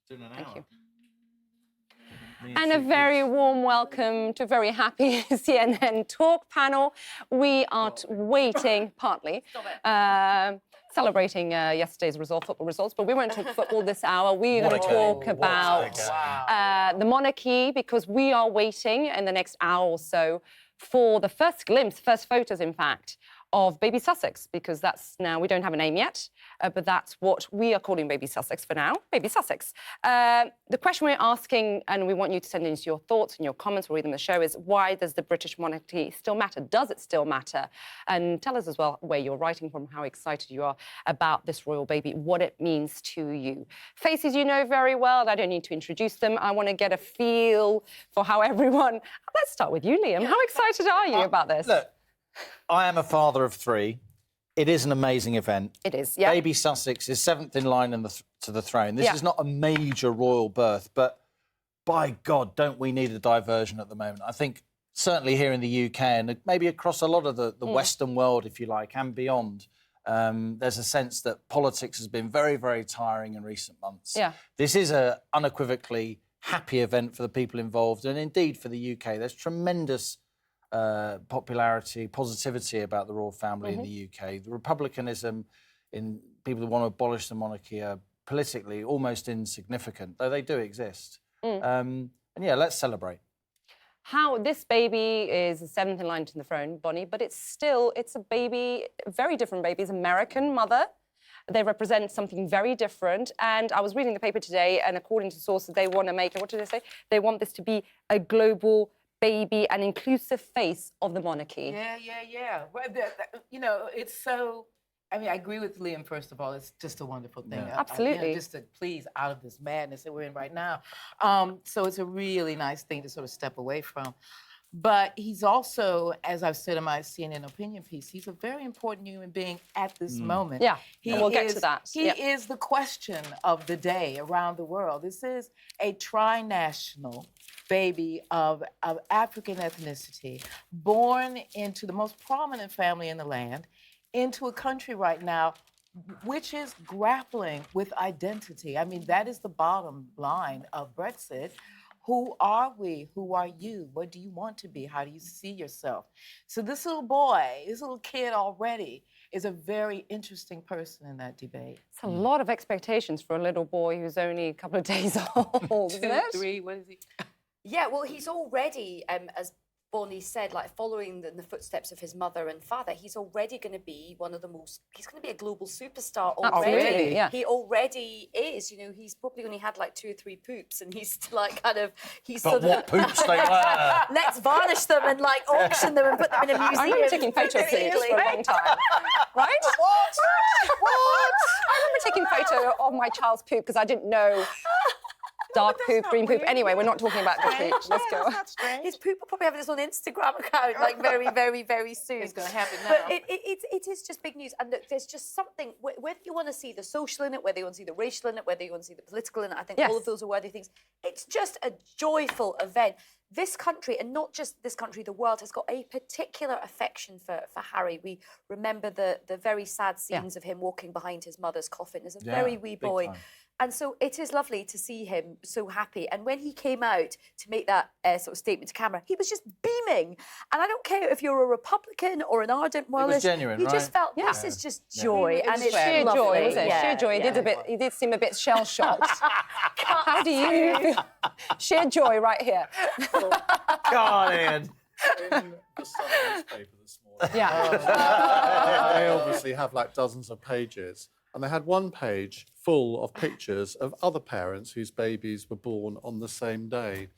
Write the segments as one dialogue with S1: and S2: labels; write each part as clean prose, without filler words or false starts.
S1: Doing an hour.
S2: Thank you. And a very warm welcome to a very happy CNN Talk panel. We are waiting, partly, celebrating yesterday's football results, but we won't talk football this hour. We are going to talk about the monarchy, because we are waiting in the next hour or so for the first glimpse, first photos, in fact, of baby Sussex, because that's now, we don't have a name yet, but that's what we are calling baby Sussex for now, baby Sussex. The question we're asking, and we want you to send in your thoughts and your comments, we'll read them in the show, is why does the British monarchy still matter? Does it still matter? And tell us as well where you're writing from, how excited you are about this royal baby, what it means to you. Faces you know very well, and I don't need to introduce them. I want to get a feel for how everyone... Let's start with you, Liam. How excited are you about this?
S1: Look, I am a father of three. It is an amazing event.
S2: It is, yeah.
S1: Baby Sussex is seventh in line to the throne. This is not a major royal birth, but by God, don't we need a diversion at the moment? I think certainly here in the UK and maybe across a lot of the Western world, if you like, and beyond, there's a sense that politics has been very, very tiring in recent months.
S2: Yeah.
S1: This is a unequivocally happy event for the people involved, and indeed for the UK. There's tremendous popularity, positivity about the royal family in the UK. The republicanism in people who want to abolish the monarchy are politically almost insignificant, though they do exist. And yeah, let's celebrate.
S2: How this baby is the seventh in line to the throne, Bonnie, but it's a baby, a very different baby. It's American mother. They represent something very different. And I was reading the paper today, and according to sources, they want to make it, what did they say? They want this to be a global baby, an inclusive face of the monarchy.
S3: Yeah. Well, you know, it's so... I mean, I agree with Liam, first of all. It's just a wonderful thing.
S1: Yeah.
S2: Absolutely.
S3: Just to please out of this madness that we're in right now. So it's a really nice thing to sort of step away from. But he's also, as I've said in my CNN opinion piece, he's a very important human being at this moment.
S2: Yeah, and we'll get to that.
S3: He is the question of the day around the world. This is a tri-national baby of African ethnicity, born into the most prominent family in the land, into a country right now which is grappling with identity. I mean, that is the bottom line of Brexit. Who are we? Who are you? What do you want to be? How do you see yourself? So this little boy, this little kid already is a very interesting person in that debate.
S2: It's a lot of expectations for a little boy who's only a couple of days old, isn't it?
S3: 2, 3, what is he?
S4: Yeah, well, he's already, as Bonnie said, like following the footsteps of his mother and father, he's already going to be one of the most, he's going to be a global superstar already.
S2: Absolutely, yeah.
S4: He already is, you know, he's probably only had like 2 or 3 poops and he's like kind of, he's
S1: But
S4: sort
S1: what
S4: of...
S1: poops they were!
S4: Let's varnish them and like auction them and put them in a museum.
S2: I remember taking photos of these for a long time. Right?
S1: What?
S2: I remember taking photo of my child's poop because I didn't know dark poop, green poop. Anyway, we're not talking about the poop. Let's go.
S4: His poop will probably have his own Instagram account like very, very, very soon.
S3: It's going to happen now.
S4: But it is just big news. And look, there's just something, whether you want to see the social in it, whether you want to see the racial in it, whether you want to see the political in it, I think all of those are worthy things. It's just a joyful event. This country, and not just this country, the world, has got a particular affection for Harry. We remember the very sad scenes of him walking behind his mother's coffin as a very wee boy.
S1: Time.
S4: And so it is lovely to see him so happy. And when he came out to make that sort of statement to camera, he was just beaming. And I don't care if you're a Republican or an ardent royalist.
S1: It was genuine,
S4: You
S1: right?
S4: just felt this is just joy. And it's
S2: sheer
S4: lovely.
S2: joy, wasn't it?
S4: Yeah,
S2: Sheer joy.
S4: yeah.
S2: He did seem a bit shell-shocked. How do you feel? Sheer joy right here.
S1: God, Ian.
S5: In the Sun newspaper this morning.
S2: Yeah.
S5: They obviously have like dozens of pages, and they had one page full of pictures of other parents whose babies were born on the same day.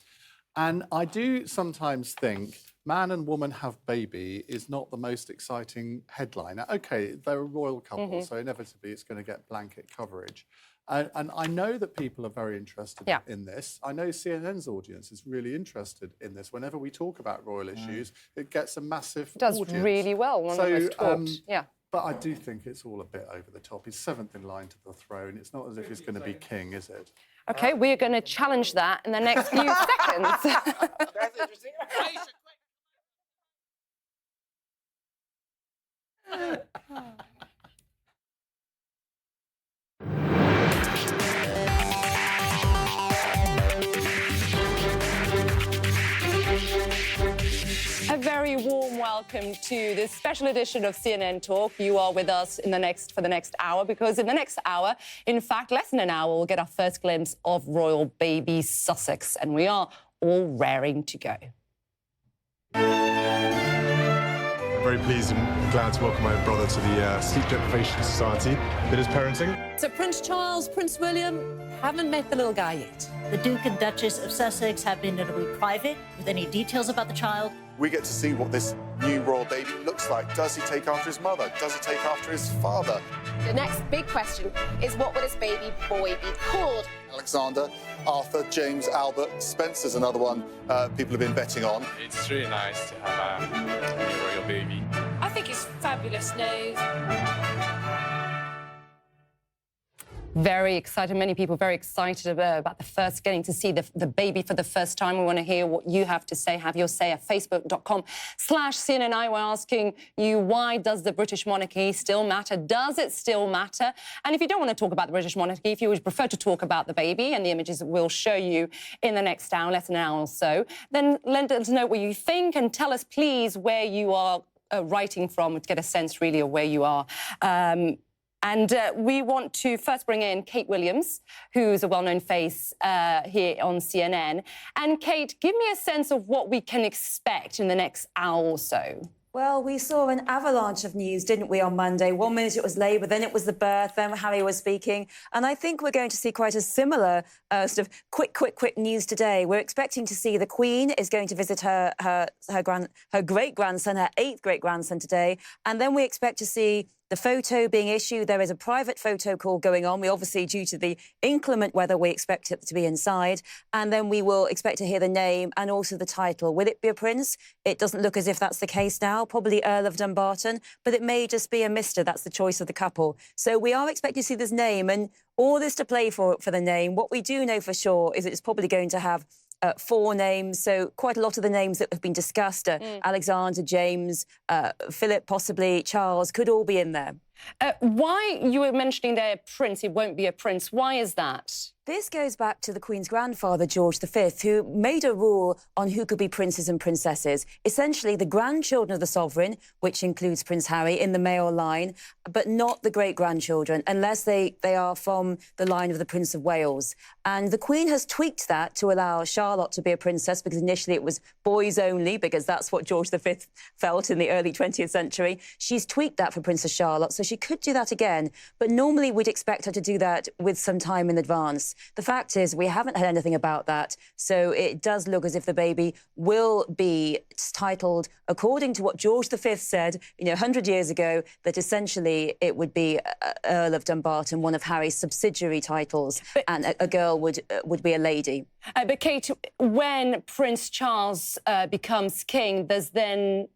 S5: And I do sometimes think man and woman have baby is not the most exciting headline. Now, OK, they're a royal couple, so inevitably it's going to get blanket coverage. And I know that people are very interested in this. I know CNN's audience is really interested in this. Whenever we talk about royal issues, it gets a massive audience.
S2: Does really well. One of the most talked. Yeah.
S5: But I do think it's all a bit over the top. He's 7th in line to the throne. It's not as if he's going to be king, is it?
S2: OK, we're going to challenge that in the next few seconds.
S3: That's interesting.
S2: welcome to this special edition of CNN Talk. You are with us for the next hour, because in the next hour, in fact, less than an hour, we'll get our first glimpse of royal baby Sussex, and we are all raring to go.
S6: I'm very pleased and glad to welcome my brother to the Sleep Deprivation Society that is parenting.
S7: So Prince Charles, Prince William haven't met the little guy yet.
S8: The Duke and Duchess of Sussex have been notably private with any details about the child.
S9: We get to see what this new royal baby looks like. Does he take after his mother? Does he take after his father?
S10: The next big question is, what will this baby boy be called?
S9: Alexander, Arthur, James, Albert, Spencer's another one people have been betting on.
S11: It's really nice to have a new royal baby.
S10: I think it's fabulous news.
S2: Very excited. Many people very excited about getting to see the baby for the first time. We want to hear what you have to say. Have your say at facebook.com/CNNI. We're asking you, why does the British monarchy still matter? Does it still matter? And if you don't want to talk about the British monarchy, if you would prefer to talk about the baby and the images that we'll show you in the next hour, less than an hour or so, then let us know what you think and tell us, please, where you are writing from, to get a sense, really, of where you are. And we want to first bring in Kate Williams, who's a well-known face here on CNN. And Kate, give me a sense of what we can expect in the next hour or so.
S12: Well, we saw an avalanche of news, didn't we, on Monday? 1 minute it was Labour, then it was the birth, then Harry was speaking. And I think we're going to see quite a similar sort of quick news today. We're expecting to see the Queen is going to visit her great-grandson, her 8th great-grandson today. And then we expect to see the photo being issued. There is a private photo call going on. We obviously, due to the inclement weather, we expect it to be inside. And then we will expect to hear the name and also the title. Will it be a prince? It doesn't look as if that's the case now. Probably Earl of Dumbarton, but it may just be a Mr. That's the choice of the couple. So we are expecting to see this name, and all this to play for the name. What we do know for sure is it's probably going to have 4 names, so quite a lot of the names that have been discussed, Alexander, James, Philip, possibly Charles, could all be in there.
S2: Why, you were mentioning there, prince, it won't be a prince. Why is that?
S12: This goes back to the Queen's grandfather, George V, who made a rule on who could be princes and princesses. Essentially, the grandchildren of the sovereign, which includes Prince Harry, in the male line, but not the great-grandchildren, unless they are from the line of the Prince of Wales. And the Queen has tweaked that to allow Charlotte to be a princess, because initially it was boys only, because that's what George V felt in the early 20th century. She's tweaked that for Princess Charlotte, so she could do that again. But normally we'd expect her to do that with some time in advance. The fact is, we haven't had anything about that, so it does look as if the baby will be titled, according to what George V said, 100 years ago, that essentially it would be Earl of Dumbarton, one of Harry's subsidiary titles, and a girl would be a lady.
S2: But Kate, when Prince Charles becomes king, does then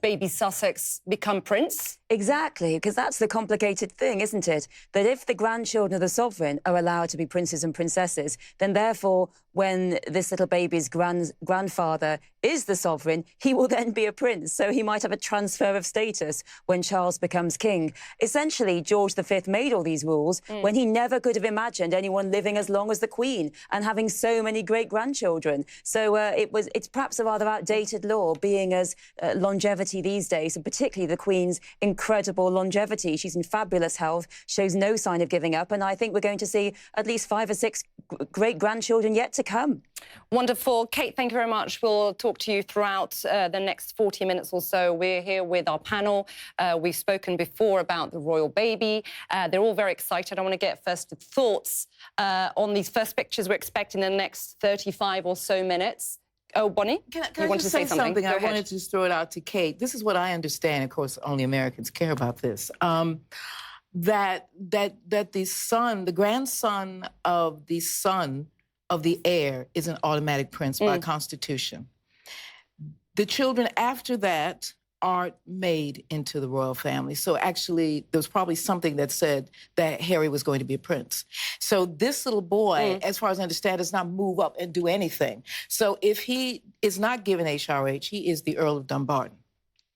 S2: baby Sussex become prince?
S12: Exactly, because that's the complicated thing, isn't it? That if the grandchildren of the sovereign are allowed to be princes and princesses, then therefore, when this little baby's grandfather is the sovereign, he will then be a prince. So he might have a transfer of status when Charles becomes king. Essentially, George V made all these rules when he never could have imagined anyone living as long as the Queen and having so many great-grandchildren. So it's perhaps a rather outdated law, being as longevity these days, and particularly the Queen's incredible longevity. She's in fabulous health, shows no sign of giving up, and I think we're going to see at least 5 or 6 great-grandchildren yet to come.
S2: Wonderful. Kate, thank you very much. We'll talk to you throughout the next 40 minutes or so. We're here with our panel. We've spoken before about the royal baby. They're all very excited. I want to get first thoughts on these first pictures we're expecting in the next 35 or so minutes. Oh, Bonnie?
S3: Can I just say something? I wanted to just throw it out to Kate. This is what I understand. Of course, only Americans care about this. That the son, the grandson of the son of the heir, is an automatic prince by Constitution. The children after that aren't made into the royal family. So actually, there was probably something that said that Harry was going to be a prince. So this little boy, as far as I understand, does not move up and do anything. So if he is not given HRH, he is the Earl of Dumbarton.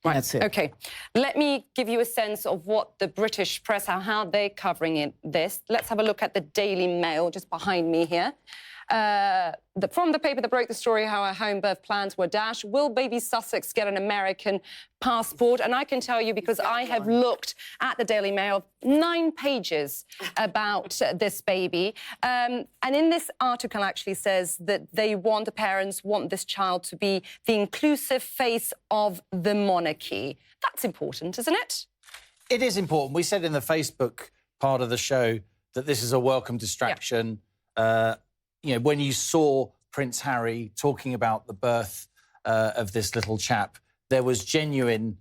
S3: Right. That's it.
S2: OK. Let me give you a sense of what the British press, how they're covering this. Let's have a look at the Daily Mail just behind me here. From the paper that broke the story, how her home birth plans were dashed. Will baby Sussex get an American passport? And I can tell you, because I have looked at the Daily Mail, 9 pages about this baby. And in this article actually says that the parents want this child to be the inclusive face of the monarchy. That's important, isn't it?
S1: It is important. We said in the Facebook part of the show that this is a welcome distraction. You know, when you saw Prince Harry talking about the birth of this little chap, there was genuine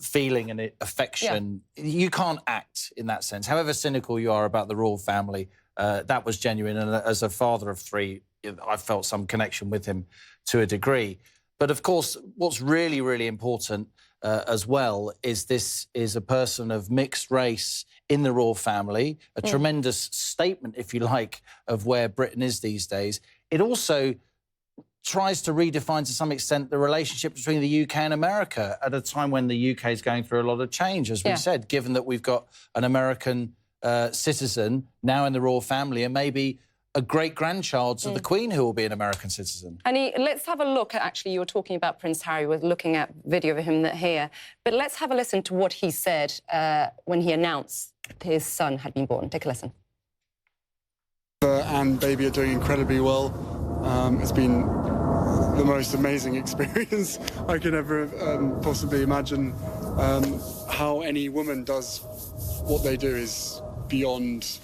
S1: feeling and affection. You can't act in that sense. However cynical you are about the royal family, that was genuine. And as a father of 3, I felt some connection with him to a degree. But, of course, what's really, really important as well is this is a person of mixed race in the royal family, a tremendous statement, if you like, of where Britain is these days. It also tries to redefine, to some extent, the relationship between the UK and America at a time when the UK is going through a lot of change, as we said, given that we've got an American citizen now in the royal family and maybe a great-grandchild to the Queen who will be an American citizen.
S2: And let's have a look at, actually, you were talking about Prince Harry, we're looking at video of him here, but let's have a listen to what he said when he announced his son had been born. Take a listen.
S13: And baby are doing incredibly well. It's been the most amazing experience I could ever possibly imagine. How any woman does what they do is beyond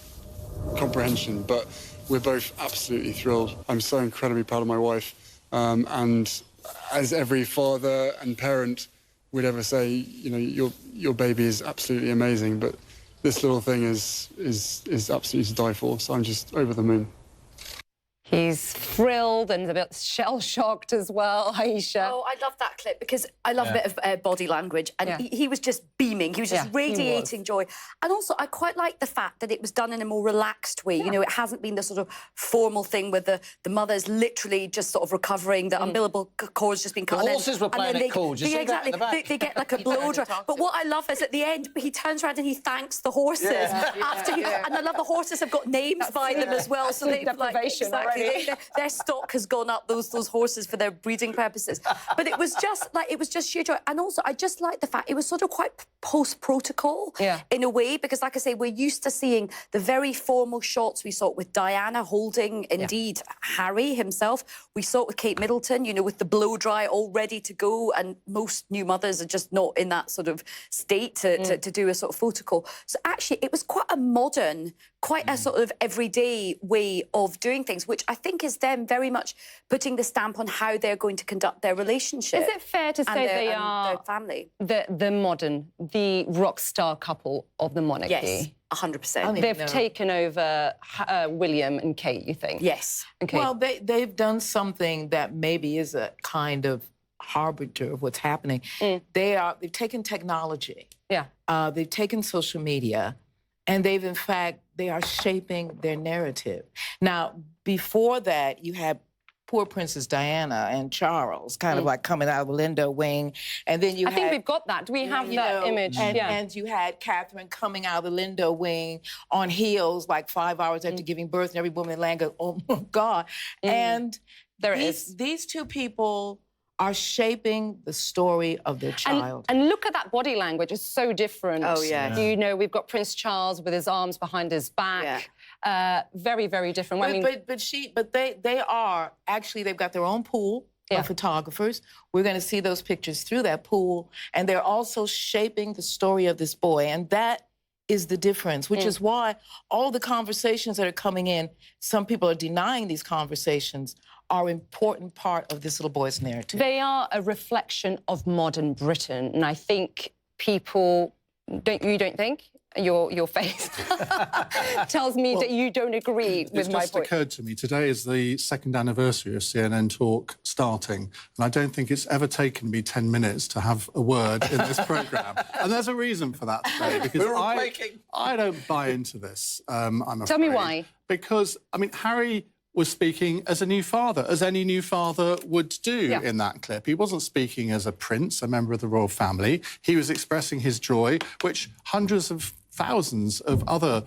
S13: comprehension, but we're both absolutely thrilled. I'm so incredibly proud of my wife, and as every father and parent would ever say, you know, your baby is absolutely amazing, but this little thing is absolutely to die for, so I'm just over the moon.
S2: He's thrilled and a bit shell-shocked as well, Aisha.
S4: Oh, I love that clip because I love a bit of body language. And he was just beaming. He was just radiating joy. And also, I quite like the fact that it was done in a more relaxed way. You know, it hasn't been the sort of formal thing where the mother's literally just sort of recovering, the umbilical cord's just been cut.
S1: The horses were playing it cool. Did you see that in the back?
S4: They get like a blow dry. But what I love is at the end, he turns around and he thanks the horses. After and I love the horses have got names by them as well. So they've like, exactly. Their stock has gone up, those horses, for their breeding purposes. But it was just sheer joy. And also, I just like the fact it was sort of quite post-protocol in a way, because, like I say, we're used to seeing the very formal shots. We saw it with Diana holding, indeed, Harry himself. We saw it with Kate Middleton, you know, with the blow-dry all ready to go, and most new mothers are just not in that sort of state to do a sort of protocol. So actually, it was quite a modern, quite a sort of everyday way of doing things, which I think is them very much putting the stamp on how they're going to conduct their relationship.
S2: Is it fair to say they are
S4: their family?
S2: The modern, the rock star couple of the monarchy?
S4: Yes, 100%.
S2: They've taken over William and Kate, you think?
S4: Yes.
S2: Okay.
S3: Well, they've done something that maybe is a kind of harbinger of what's happening. They've taken technology. They've taken social media. And they are shaping their narrative. Now, before that, you had poor Princess Diana and Charles kind of like coming out of the window wing. And then
S2: I think we've got that. Do we have that image?
S3: And you had Catherine coming out of the Lindo wing on heels like 5 hours after giving birth, and every woman in the land goes, oh, my God. And these two people are shaping the story of their child.
S2: And look at that body language. It's so different.
S4: Oh, yeah.
S2: You know, we've got Prince Charles with his arms behind his back. Very, very different.
S3: But they are, actually, they've got their own pool of photographers. We're going to see those pictures through that pool. And they're also shaping the story of this boy. And that is the difference, which is why all the conversations that are coming in, some people are denying these conversations, are an important part of this little boy's narrative.
S2: They are a reflection of modern Britain, and I think people you don't think? Your face tells me that you don't agree with my point.
S5: It's just occurred to me, today is the 2nd anniversary of CNN Talk starting, and I don't think it's ever taken me 10 minutes to have a word in this programme. And there's a reason for that today, because I don't buy into this, I'm afraid.
S2: Tell me why.
S5: Because, I mean, Harry was speaking as a new father, as any new father would do in that clip. He wasn't speaking as a prince, a member of the royal family. He was expressing his joy, which hundreds of thousands of other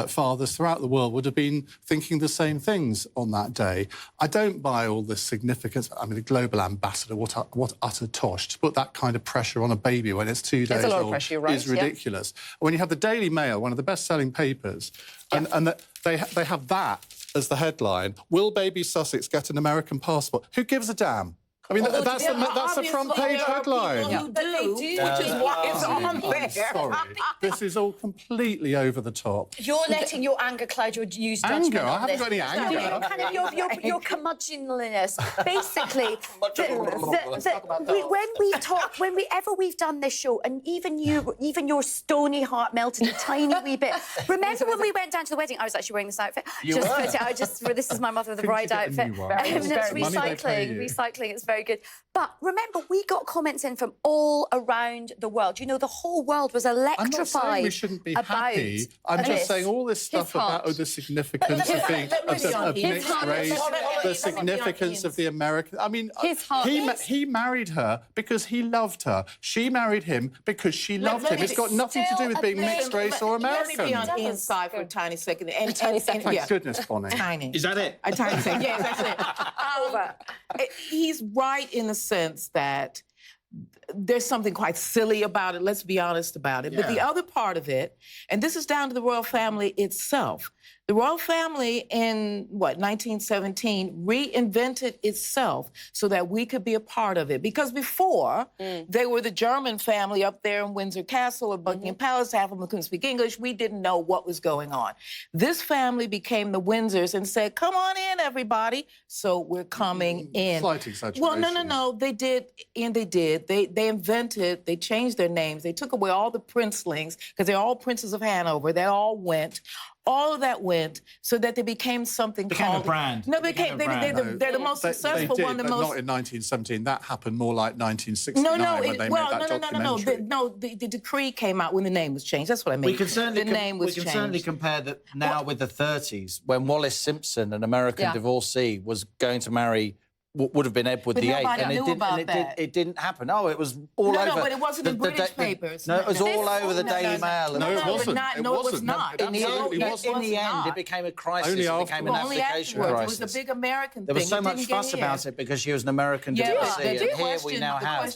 S5: fathers throughout the world would have been thinking the same things on that day. I don't buy all this significance. I mean, the global ambassador, what utter tosh. To put that kind of pressure on a baby when it's 2 days old is ridiculous. When you have the Daily Mail, one of the best-selling papers, and they have that as the headline, will baby Sussex get an American passport? Who gives a damn? I mean, that's the front page headline.
S3: Who do, which is why it's on there.
S5: Sorry, this is all completely over the top.
S4: You're letting your anger cloud your news judgment.
S5: Anger? I haven't got any anger.
S4: No, kind of your curmudgeonliness. Basically, whenever we've done this show, and even your stony heart melted a tiny wee bit. Remember when we went down to the wedding? I was actually wearing this outfit. This is my mother of the bride outfit. It's recycling. It's very good. But remember, we got comments in from all around the world. You know, the whole world was electrified.
S5: I'm not saying we shouldn't be happy. I'm just saying all this stuff about the significance of being of mixed race, the significance of the American. I mean, he married her because he loved her. She married him because she loved him. It's got nothing to do with being mixed race or American.
S3: Let me be on the inside for a tiny second.
S5: Thank goodness, Bonnie.
S3: Tiny.
S14: Is that it?
S3: A tiny second. Yes, that's it. He's right in the sense that there's something quite silly about it. Let's be honest about it. But the other part of it, and this is down to the royal family itself. The royal family in, 1917 reinvented itself so that we could be a part of it. Because before, they were the German family up there in Windsor Castle or Buckingham Palace. Half of them couldn't speak English. We didn't know what was going on. This family became the Windsors and said, come on in, everybody. So we're coming in.
S5: Slight exaggeration.
S3: Well, no. They did, and they did. They changed their names. They took away all the princelings, because they're all princes of Hanover. They all went. All of that went so that they became something called...
S1: a brand.
S3: No, they're the most successful one.
S5: But not in 1917. That happened more like 1969 when they made that documentary.
S3: The decree came out when the name was changed. That's what I mean.
S1: We can certainly compare that now with the 30s, when Wallis Simpson, an American divorcee, was going to marry what would have been Edward VIII, and it didn't happen. Oh, it was all over.
S3: No, but it wasn't in British papers.
S1: No, it was all over the Daily Mail.
S3: No, it wasn't. No, it was not.
S1: In the end, it became a crisis. It became an application crisis.
S3: It was a big American thing.
S1: There was so much fuss about it because she was an American divorcee, and here we now have.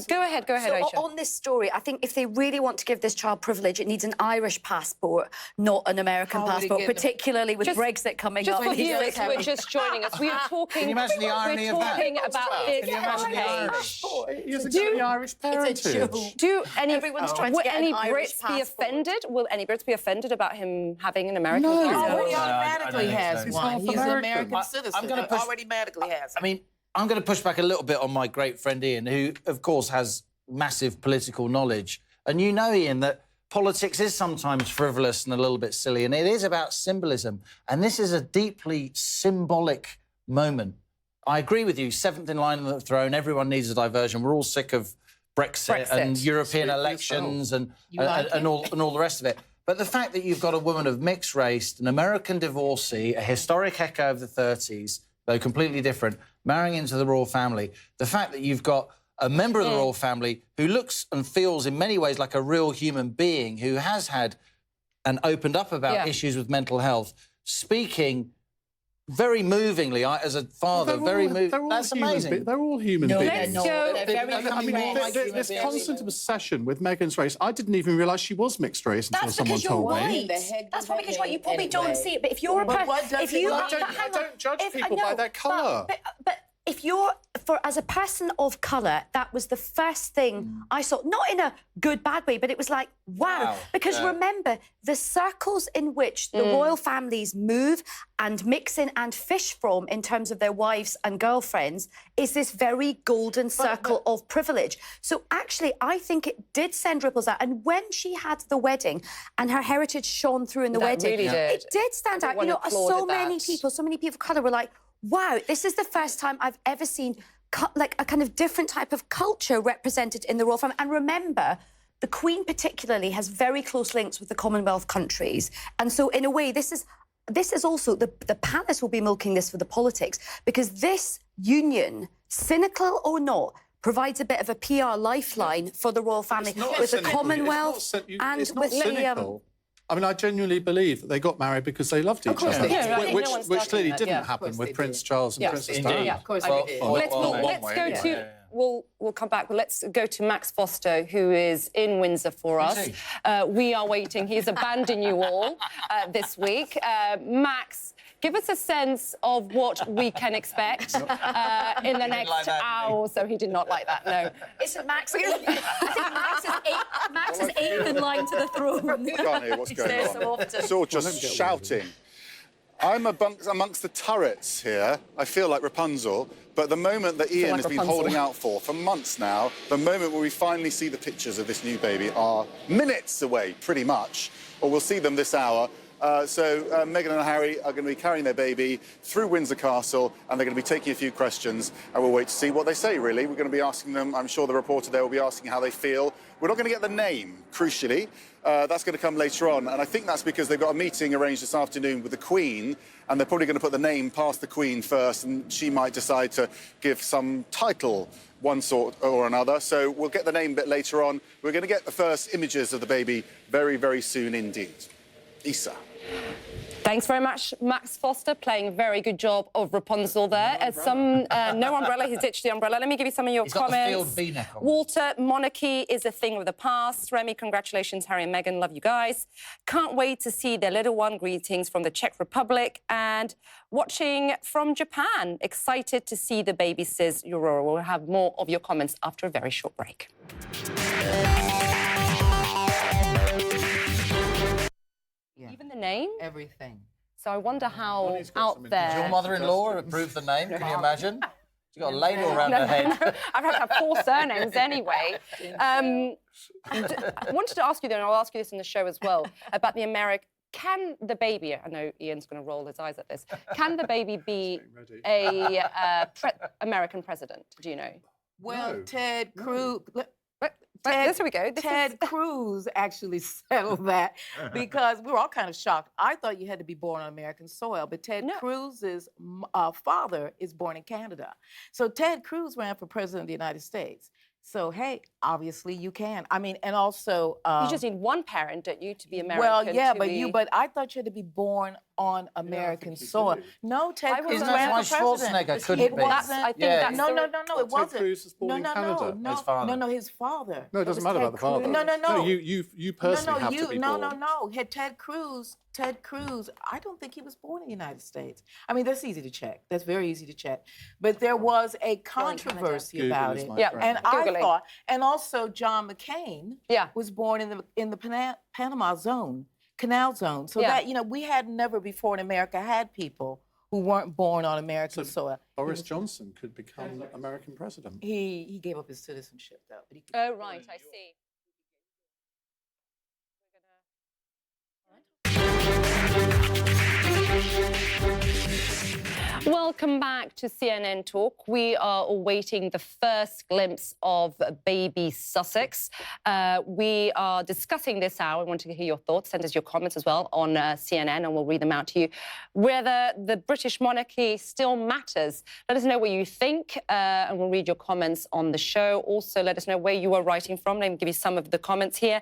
S2: Go ahead, Aisha.
S4: On this story, I think if they really want to give this child privilege, it needs an Irish passport, not an American passport, particularly with Brexit coming up.
S2: Just for viewers who are just joining us, we are talking.
S1: Can you imagine the irony of that?
S2: Talking about this.
S1: Can you imagine the Irish?
S5: He hasn't got the Irish parentage.
S4: Everyone's trying to get
S2: any
S4: an Irish
S2: Brits be offended? Will any Brits be offended about him having an American
S3: passport? He automatically has one. He's an American citizen. Automatically has.
S1: I mean, I'm going to push back a little bit on my great friend Ian, who, of course, has massive political knowledge. And you know, Ian, that politics is sometimes frivolous and a little bit silly, and it is about symbolism. And this is a deeply symbolic moment. I agree with you, seventh in line on the throne, everyone needs a diversion. We're all sick of Brexit. And European elections and all the rest of it. But the fact that you've got a woman of mixed race, an American divorcee, a historic echo of the 30s, though completely different, marrying into the royal family, the fact that you've got a member of the royal family who looks and feels in many ways like a real human being, who has had and opened up about issues with mental health, speaking very movingly, as a father, very moving. That's amazing.
S5: They're all human beings.
S2: Let's go.
S5: This constant obsession with Meghan's race, I didn't even realise she was mixed race until someone told me.
S4: That's probably because you're white. You probably don't see it. But if you're a person...
S5: I don't judge people by their colour.
S4: But if you're, as a person of colour, that was the first thing I saw. Not in a good, bad way, but it was like, wow. Because remember, the circles in which the royal families move and mix in and fish from in terms of their wives and girlfriends is this very golden circle of privilege. So actually, I think it did send ripples out. And when she had the wedding and her heritage shone through in the wedding, it did stand out. You know, so many people of colour were like, wow, this is the first time I've ever seen like a kind of different type of culture represented in the royal family. And remember, the Queen particularly has very close links with the Commonwealth countries. And so in a way, this is also, the palace will be milking this for the politics, because this union, cynical or not, provides a bit of a PR lifeline for the royal family with the Commonwealth and
S5: it's not
S4: with
S5: cynical. I mean, I genuinely believe that they got married because they loved each other, which clearly didn't happen with Prince Charles and Princess Diana.
S2: Yeah, of course. Let's go to. We'll come back, but let's go to Max Foster, who is in Windsor for us. We are waiting. He's abandoned you all this week. Max, give us a sense of what we can expect in the next hour or so. He did not like that, no.
S4: Isn't Max? I think Max is eighth in line to the throne.
S9: I can't hear what's going on. It's all just shouting. I'm amongst the turrets here. I feel like Rapunzel. But the moment that Ian has been holding out for months now, the moment where we finally see the pictures of this new baby are minutes away, pretty much, or we'll see them this hour. So Meghan and Harry are going to be carrying their baby through Windsor Castle, and they're going to be taking a few questions, and we'll wait to see what they say, really. We're going to be asking them, I'm sure the reporter there will be asking how they feel. We're not going to get the name, crucially. That's going to come later on, and I think that's because they've got a meeting arranged this afternoon with the Queen, and they're probably going to put the name past the Queen first, and she might decide to give some title, one sort or another. So we'll get the name a bit later on. We're going to get the first images of the baby very, very soon indeed. Isa.
S2: Thanks very much, Max Foster, playing a very good job of Rapunzel there. No umbrella, he's ditched the umbrella. Let me give you some of your comments.
S1: Got the field V-neck on.
S2: Walter, monarchy is a thing of the past. Remy, congratulations, Harry and Meghan, love you guys. Can't wait to see their little one. Greetings from the Czech Republic. And watching from Japan, excited to see the baby, says Aurora. We'll have more of your comments after a very short break.
S3: Yeah.
S2: Even the name?
S3: Everything.
S2: So I wonder how out there...
S1: Did your mother-in-law approve the name? Can you imagine? She's got a ladle around her head.
S2: I've had to have 4 surnames anyway. I wanted to ask you, though, and I'll ask you this in the show as well, about the Can the baby, I know Ian's going to roll his eyes at this, can the baby be a American president? Do you know?
S3: Well, no. Ted Cruz...
S2: There we go.
S3: Ted Cruz actually settled that because we were all kind of shocked. I thought you had to be born on American soil, but Ted Cruz's father is born in Canada. So Ted Cruz ran for president of the United States. So, hey, obviously you can. I mean, and also...
S2: you just need one parent, don't you, to be American?
S3: Well, yeah, but I thought you had to be born on American soil. No, Ted Cruz ran for president.
S1: Schwarzenegger couldn't be.
S2: I think that's
S3: no, it wasn't.
S5: Ted Cruz was born in Canada.
S1: His father.
S3: No, his father.
S5: No, it doesn't matter about the father.
S3: No.
S5: You personally have to be born.
S3: No. Ted Cruz, I don't think he was born in the United States. I mean, that's easy to check. That's very easy to check. But there was a controversy about it.
S2: Yeah,
S3: and I thought, and also John McCain was born in the Panama Zone, Canal Zone. So that, we had never before in America had people who weren't born on American soil.
S5: Boris Johnson could become American president.
S3: He gave up his citizenship, though. But
S2: oh, right, I see. Welcome back to CNN Talk. We are awaiting the first glimpse of baby Sussex. We are discussing this hour. I want to hear your thoughts. Send us your comments as well on CNN, and we'll read them out to you. Whether the British monarchy still matters. Let us know what you think, and we'll read your comments on the show. Also, let us know where you are writing from. Let me give you some of the comments here.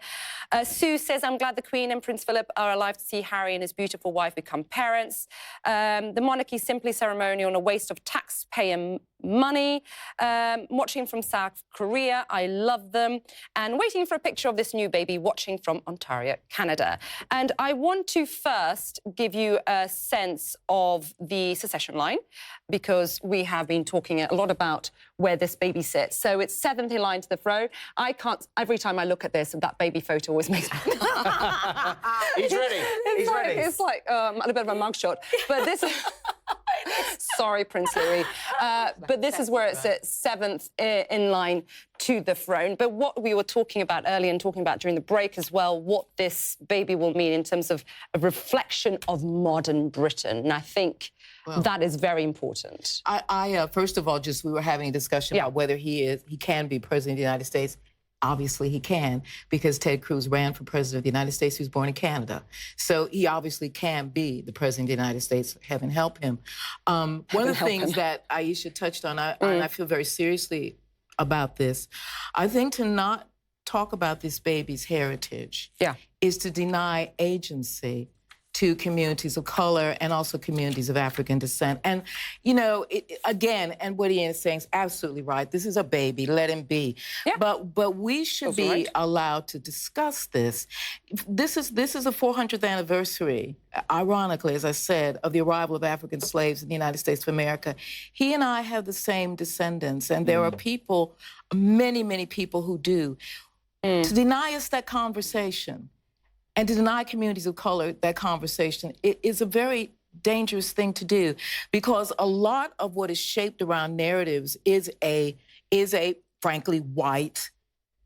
S2: Sue says, I'm glad the Queen and Prince Philip are alive to see Harry and his beautiful wife become parents. The monarchy simply ceremonial and a waste of taxpayer money. Watching from South Korea, I love them. And waiting for a picture of this new baby, watching from Ontario, Canada. And I want to first give you a sense of the succession line, because we have been talking a lot about where this baby sits. So it's 7th in line to the throne. I can't, every time I look at this, that baby photo always makes me...
S1: He's ready. He's ready.
S2: It's like a little bit of a mugshot. But this is... Sorry, Prince Harry. But this is where it sits, 7th in line to the throne. But what we were talking about earlier and talking about during the break as well, what this baby will mean in terms of a reflection of modern Britain. And I think that is very important.
S3: I first of all, we were having a discussion about whether he can be president of the United States. Obviously, he can, because Ted Cruz ran for president of the United States. He was born in Canada. So he obviously can be the president of the United States. Heaven help him. One of the things that Aisha touched on, and I feel very seriously about this. I think to not talk about this baby's heritage is to deny agency to communities of color and also communities of African descent. And, you know, again, and what Ian is saying is absolutely right. This is a baby, let him be. Yeah. But we should be allowed to discuss this. This is the 400th anniversary, ironically, as I said, of the arrival of African slaves in the United States of America. He and I have the same descendants, and there are people, many, many people who do. To deny us that conversation and to deny communities of color that conversation, it is a very dangerous thing to do, because a lot of what is shaped around narratives is a frankly white,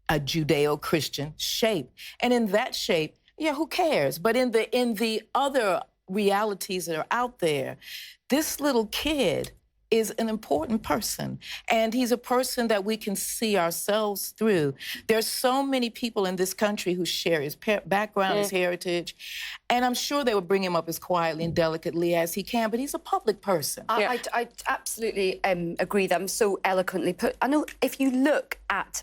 S3: a Judeo-Christian shape. And in that shape, yeah, who cares? But in the other realities that are out there, this little kid is an important person, and he's a person that we can see ourselves through. There's so many people in this country who share his background, his heritage, and I'm sure they will bring him up as quietly and delicately as he can, but he's a public person.
S14: I absolutely agree that I'm so eloquently put. I know if you look at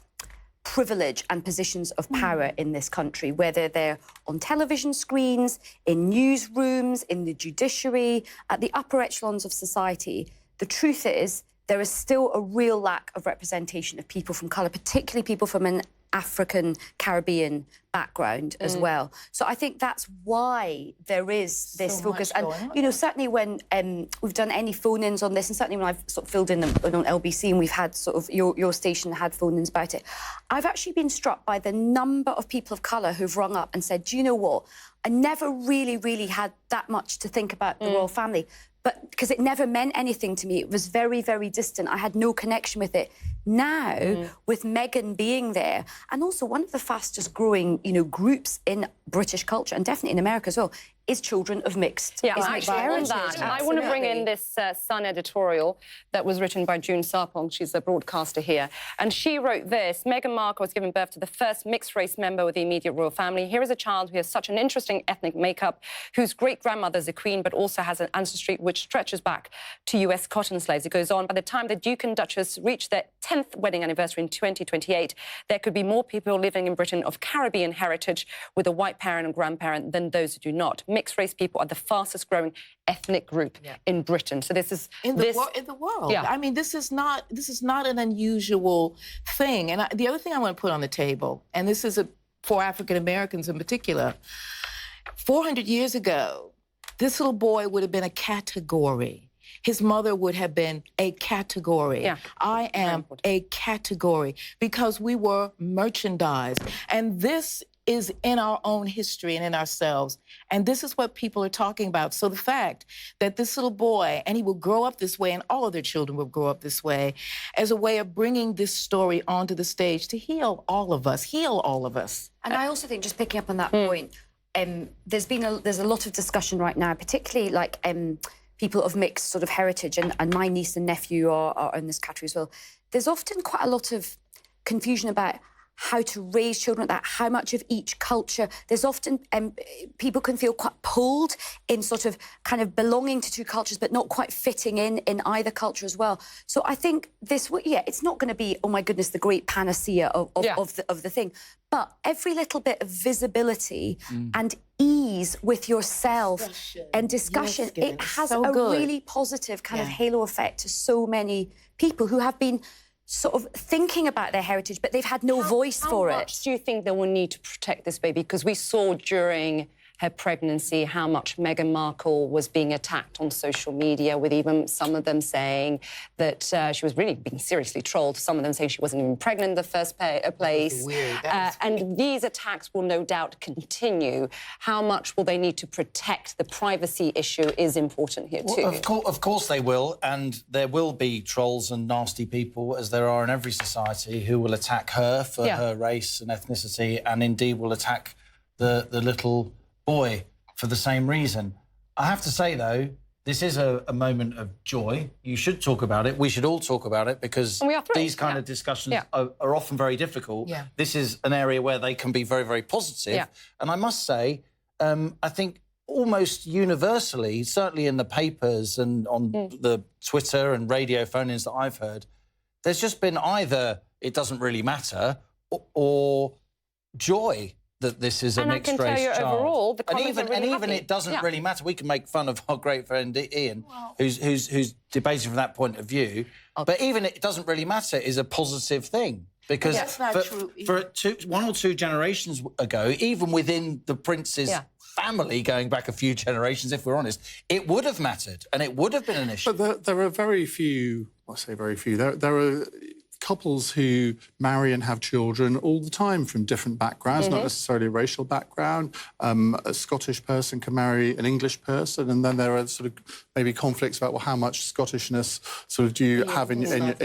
S14: privilege and positions of power in this country, whether they're on television screens, in newsrooms, in the judiciary, at the upper echelons of society, the truth is there is still a real lack of representation of people from colour, particularly people from an African, Caribbean background as well. So I think that's why there is this focus. And, you know, certainly when we've done any phone-ins on this, and certainly when I've sort of filled in on LBC and we've had sort of your station had phone-ins about it, I've actually been struck by the number of people of colour who've rung up and said, do you know what? I never really had that much to think about the royal family. But because it never meant anything to me, it was very, very distant. I had no connection with it. Now, with Meghan being there, and also one of the fastest growing, you know, groups in British culture, and definitely in America as well, is children of mixed heritage.
S2: And I want to bring in this Sun editorial that was written by June Sarpong. She's a broadcaster here. And she wrote this: Meghan Markle has given birth to the first mixed-race member of the immediate royal family. Here is a child who has such an interesting ethnic makeup, whose great-grandmother is a queen, but also has an ancestry which stretches back to US cotton slaves. It goes on, by the time the Duke and Duchess reach their 10th wedding anniversary in 2028, there could be more people living in Britain of Caribbean heritage with a white parent and grandparent than those who do not. Mixed-race people are the fastest-growing ethnic group in Britain. So this is
S3: in the world. Yeah. I mean, this is not an unusual thing. And the other thing I want to put on the table, and this is for African Americans in particular, 400 years ago, this little boy would have been a category. His mother would have been a category. Yeah. I am a category, because we were merchandised. And this is in our own history and in ourselves. And this is what people are talking about. So the fact that this little boy, and he will grow up this way, and all of their children will grow up this way, as a way of bringing this story onto the stage to heal all of us.
S14: And I also think, just picking up on that point, there's a lot of discussion right now, particularly like people of mixed sort of heritage, and my niece and nephew are in this category as well. There's often quite a lot of confusion about how to raise children, that how much of each culture. There's often people can feel quite pulled in sort of kind of belonging to two cultures, but not quite fitting in either culture as well. So I think this, it's not going to be, oh my goodness, the great panacea of the thing. But every little bit of visibility and ease with yourself and discussion, it has a really positive kind of halo effect to so many people who have been sort of thinking about their heritage, but they've had no voice for it.
S2: How much do you think they will need to protect this baby? Because we saw during her pregnancy how much Meghan Markle was being attacked on social media, with even some of them saying that she was really being seriously trolled, some of them saying she wasn't even pregnant in the first place. And these attacks will no doubt continue. How much will they need to protect? The privacy issue is important here too.
S1: Of course they will, and there will be trolls and nasty people, as there are in every society, who will attack her for her race and ethnicity, and indeed will attack the little boy for the same reason. I have to say, though, this is a moment of joy. You should talk about it. We should all talk about it, because these kind of discussions are often very difficult. Yeah. This is an area where they can be very, very positive. Yeah. And I must say, I think almost universally, certainly in the papers and on the Twitter and radio phone-ins that I've heard, there's just been either it doesn't really matter, or joy that this is a mixed-race child.
S2: And I can tell you overall, the comments are really
S1: even
S2: happy.
S1: it doesn't really matter. We can make fun of our great friend Ian, who's debating from that point of view. But even it doesn't really matter is a positive thing. Because
S3: that's not true.
S1: For one or two generations ago, even within the prince's family, going back a few generations, if we're honest, it would have mattered and it would have been an issue.
S5: But there are very few, I say very few, there are couples who marry and have children all the time from different backgrounds, not necessarily a racial background. A Scottish person can marry an English person, and then there are sort of maybe conflicts about, well, how much Scottishness sort of do you have in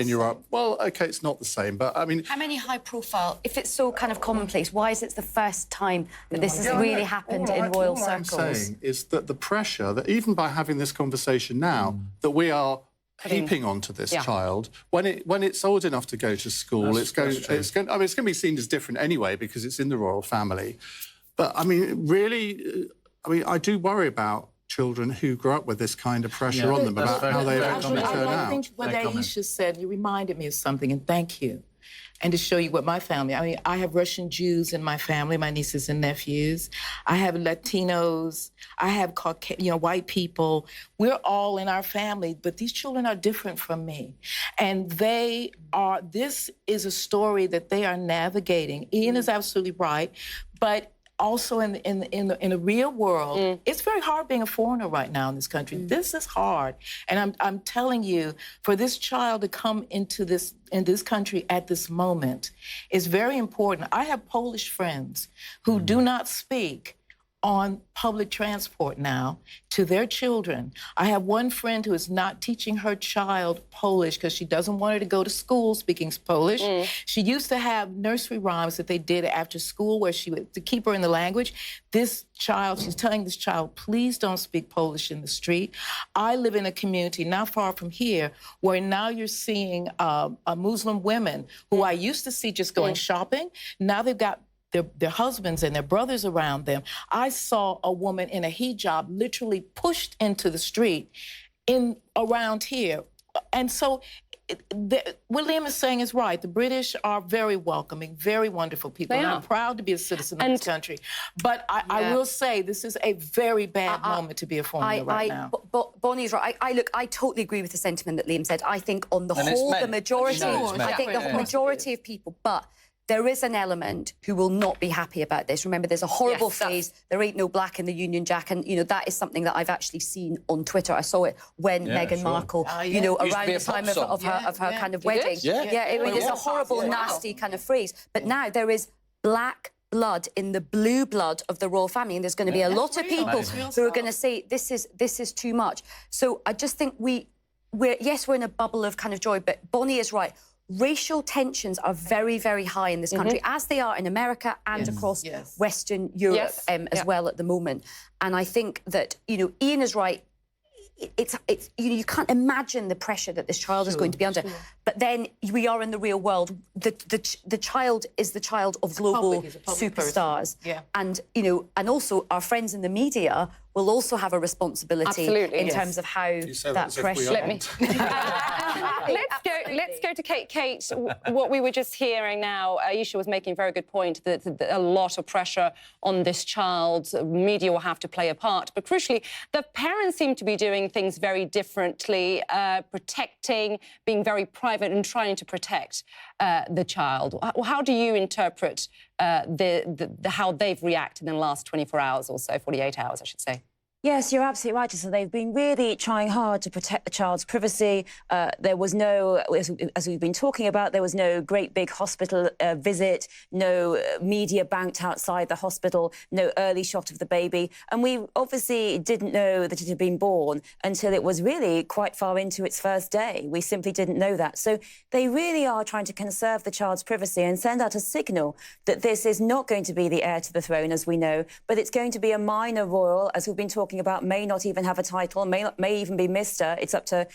S5: your... Well, OK, it's not the same, but I mean...
S14: How many high-profile, if it's so kind of commonplace, why is it the first time that this has really happened in royal circles?
S5: What I'm saying is that the pressure, that even by having this conversation now, that we are heaping onto this child, when it's old enough to go to school, it's going to be seen as different anyway because it's in the royal family. But I mean, really, I do worry about children who grow up with this kind of pressure on them about how they eventually turn out.
S3: I think what Aisha said, you reminded me of something, and thank you. And to show you what my family, I mean, I have Russian Jews in my family, my nieces and nephews. I have Latinos. I have white people. We're all in our family, but these children are different from me. And this is a story that they are navigating. Ian is absolutely right, but also in the real world, it's very hard being a foreigner right now in this country. This is hard, and I'm telling you, for this child to come into this country at this moment is very important. I have Polish friends who do not speak on public transport now to their children. I have one friend who is not teaching her child Polish because she doesn't want her to go to school speaking Polish. She used to have nursery rhymes that they did after school where to keep her in the language. She's telling this child, please don't speak Polish in the street. I live in a community not far from here where now you're seeing Muslim women who I used to see just going shopping. Now they've got their husbands and their brothers around them. I saw a woman in a hijab literally pushed into the street around here. And so what Liam is saying is right. The British are very welcoming, very wonderful people. And I'm proud to be a citizen of this country. But I will say this is a very bad moment to be a foreigner right now.
S14: Bonnie's right. I totally agree with the sentiment that Liam said. I think on the whole, the majority, majority of people, but there is an element who will not be happy about this. Remember, there's a horrible phrase, there ain't no black in the Union Jack, and, that is something that I've actually seen on Twitter. I saw it when Meghan Markle, around the time of her kind of wedding. It was a horrible, nasty kind of phrase. But now there is black blood in the blue blood of the royal family, and there's going to be a lot of people who are going to say, this is too much. So I just think we're in a bubble of kind of joy, but Bonnie is right. Racial tensions are very, very high in this country, as they are in America and across Western Europe as well at the moment. And I think that, Ian is right. It's you can't imagine the pressure that this child is going to be under. But then we are in the real world. The child is the child of global superstars. And, and also our friends in the media will also have a responsibility in terms of how that pressure...
S2: Let's go to Kate. Kate, what we were just hearing now, Aisha was making a very good point that a lot of pressure on this child. Media will have to play a part. But crucially, the parents seem to be doing things very differently, protecting, being very private and trying to protect the child. How do you interpret how they've reacted in the last 24 hours or so, 48 hours, I should say?
S12: Yes, you're absolutely right. So they've been really trying hard to protect the child's privacy. There was no, as we've been talking about, there was no great big hospital visit, no media banked outside the hospital, no early shot of the baby. And we obviously didn't know that it had been born until it was really quite far into its first day. We simply didn't know that. So they really are trying to conserve the child's privacy and send out a signal that this is not going to be the heir to the throne, as we know, but it's going to be a minor royal, as we've been talking talking about may not even have a title, may even be Mr. It's up to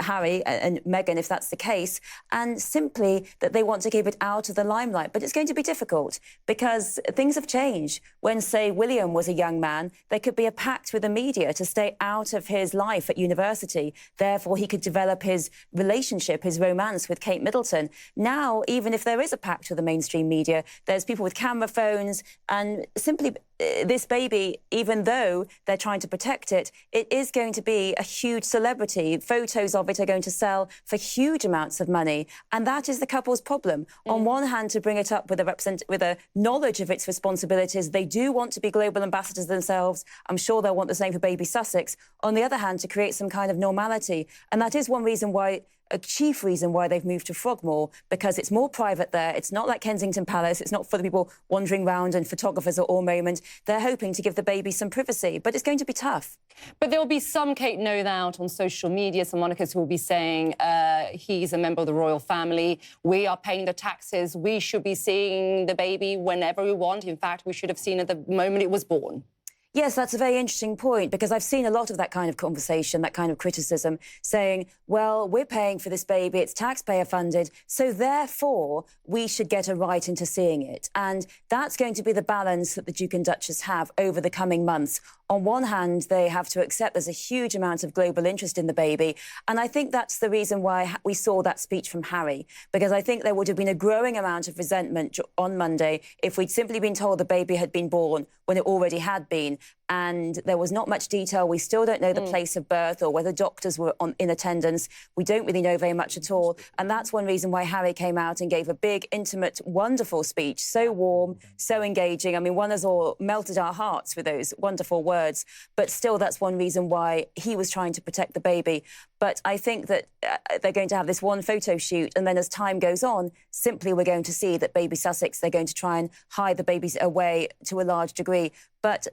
S12: Harry and Meghan if that's the case, and simply that they want to keep it out of the limelight. But it's going to be difficult because things have changed. When, say, William was a young man, there could be a pact with the media to stay out of his life at university. Therefore, he could develop his relationship, his romance with Kate Middleton. Now, even if there is a pact with the mainstream media, there's people with camera phones, and simply this baby, even though they're trying to protect it, it is going to be a huge celebrity. Photos of it are going to sell for huge amounts of money, and that is the couple's problem. On one hand, to bring it up with a knowledge of its responsibilities, they do want to be global ambassadors themselves. I'm sure they'll want the same for baby Sussex. On the other hand, to create some kind of normality, and that is one reason why. A chief reason why they've moved to Frogmore, because it's more private there. It's not like Kensington Palace. It's not for the people wandering around and photographers at all moment. They're hoping to give the baby some privacy, but it's going to be tough.
S2: But there will be some, Kate, no doubt, on social media, some monarchists who will be saying he's a member of the royal family. We are paying the taxes. We should be seeing the baby whenever we want. In fact, we should have seen it the moment it was born.
S12: Yes, that's a very interesting point, because I've seen a lot of that kind of conversation, that kind of criticism, saying, well, we're paying for this baby, it's taxpayer funded, so therefore we should get a right into seeing it. And that's going to be the balance that the Duke and Duchess have over the coming months. On one hand, they have to accept there's a huge amount of global interest in the baby. And I think that's the reason why we saw that speech from Harry, because I think there would have been a growing amount of resentment on Monday if we'd simply been told the baby had been born when it already had been. And there was not much detail. We still don't know the place of birth or whether doctors were in attendance. We don't really know very much at all. And that's one reason why Harry came out and gave a big, intimate, wonderful speech, so warm, so engaging. I mean, one has all melted our hearts with those wonderful words. But still, that's one reason why he was trying to protect the baby. But I think that they're going to have this one photo shoot, and then as time goes on, simply we're going to see that baby Sussex, they're going to try and hide the babies away to a large degree. But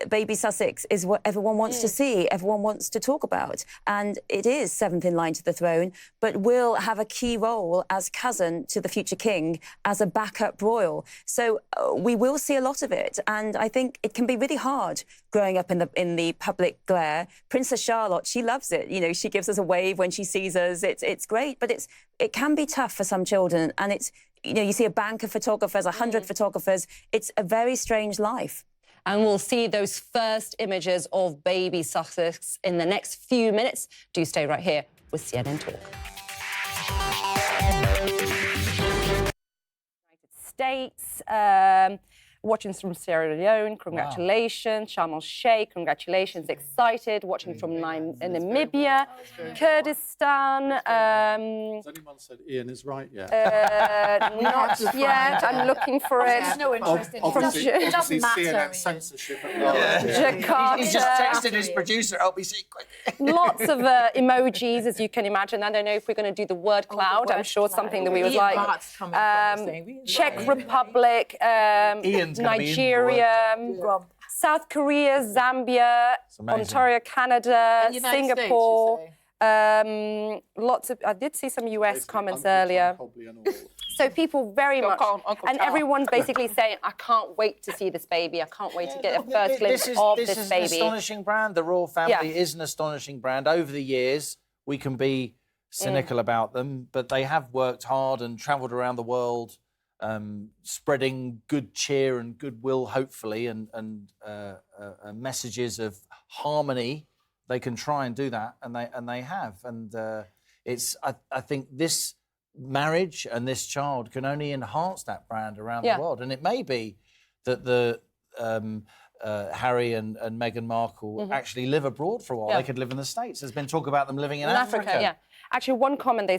S12: baby Sussex is what everyone wants to see, everyone wants to talk about. And it is seventh in line to the throne, but will have a key role as cousin to the future king, as a backup royal. So we will see a lot of it. And I think it can be really hard growing up in the public glare. Princess Charlotte, she loves it. You know, she gives us a wave when she sees us. It's great, but it can be tough for some children. And it's, you know, you see a bank of photographers, 100 photographers. It's a very strange life.
S2: And we'll see those first images of baby Sussex in the next few minutes. Do stay right here with CNN Talk. United States, watching from Sierra Leone, congratulations. Sharm el-Sheikh, congratulations. Excited. Watching from Namibia, Kurdistan.
S5: Has anyone said Ian is right yet?
S2: Not yet. I'm looking for it.
S4: There's no interest in it. It doesn't matter.
S5: CNN censorship.
S2: Jakarta.
S1: He's just texted his producer, help me see quick.
S2: Lots of emojis, as you can imagine. I don't know if we're going to do the word cloud. I'm sure something that we would like. Czech Republic, Nigeria, South Korea, Zambia, Ontario, Canada, Singapore. Lots of. I did see some US comments earlier. So people very much, and everyone's basically saying, I can't wait to see this baby. I can't wait to get a first glimpse of this baby.
S1: This is an astonishing brand. The royal family is an astonishing brand. Over the years, we can be cynical about them, but they have worked hard and travelled around the world, spreading good cheer and goodwill, hopefully, and messages of harmony. They can try and do that, and they have. And I think this marriage and this child can only enhance that brand around the world. And it may be that the Harry and Meghan Markle actually live abroad for a while. They could live in the States. There's been talk about them living in Africa.
S2: Yeah. Actually, one comment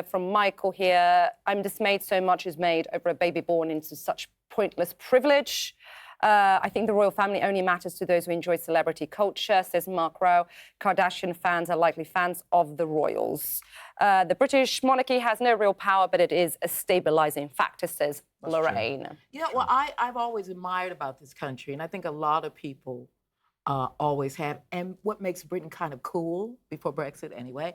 S2: from Michael here. I'm dismayed so much is made over a baby born into such pointless privilege. I think the royal family only matters to those who enjoy celebrity culture, says Mark Rowe. Kardashian fans are likely fans of the royals. The British monarchy has no real power, but it is a stabilising factor, says Lorraine.
S3: True. You know, what I've always admired about this country, and I think a lot of people always have, and what makes Britain kind of cool, before Brexit anyway,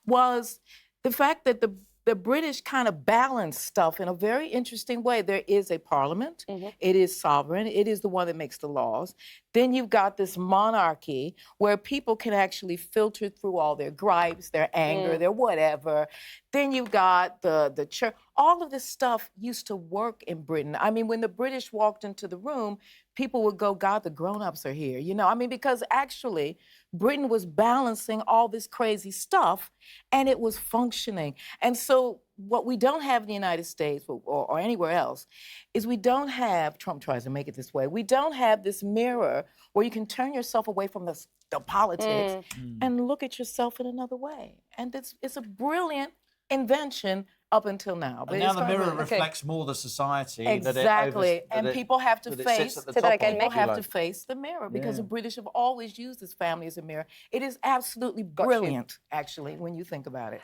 S3: was the fact that the the British kind of balance stuff in a very interesting way. There is a parliament. It is sovereign. It is the one that makes the laws. Then you've got this monarchy where people can actually filter through all their gripes, their anger, their whatever. Then you've got the church. All of this stuff used to work in Britain. I mean, when the British walked into the room, people would go, God, the grown-ups are here. You know, I mean, because actually Britain was balancing all this crazy stuff and it was functioning. And so what we don't have in the United States or anywhere else is we don't have, Trump tries to make it this way, we don't have this mirror where you can turn yourself away from the politics and look at yourself in another way. And it's a brilliant invention up until now.
S1: But now the mirror reflects more the society.
S3: Exactly. And people have to face,
S2: people
S3: have to face the mirror because the British have always used this family as a mirror. It is absolutely brilliant, actually, when you think about it.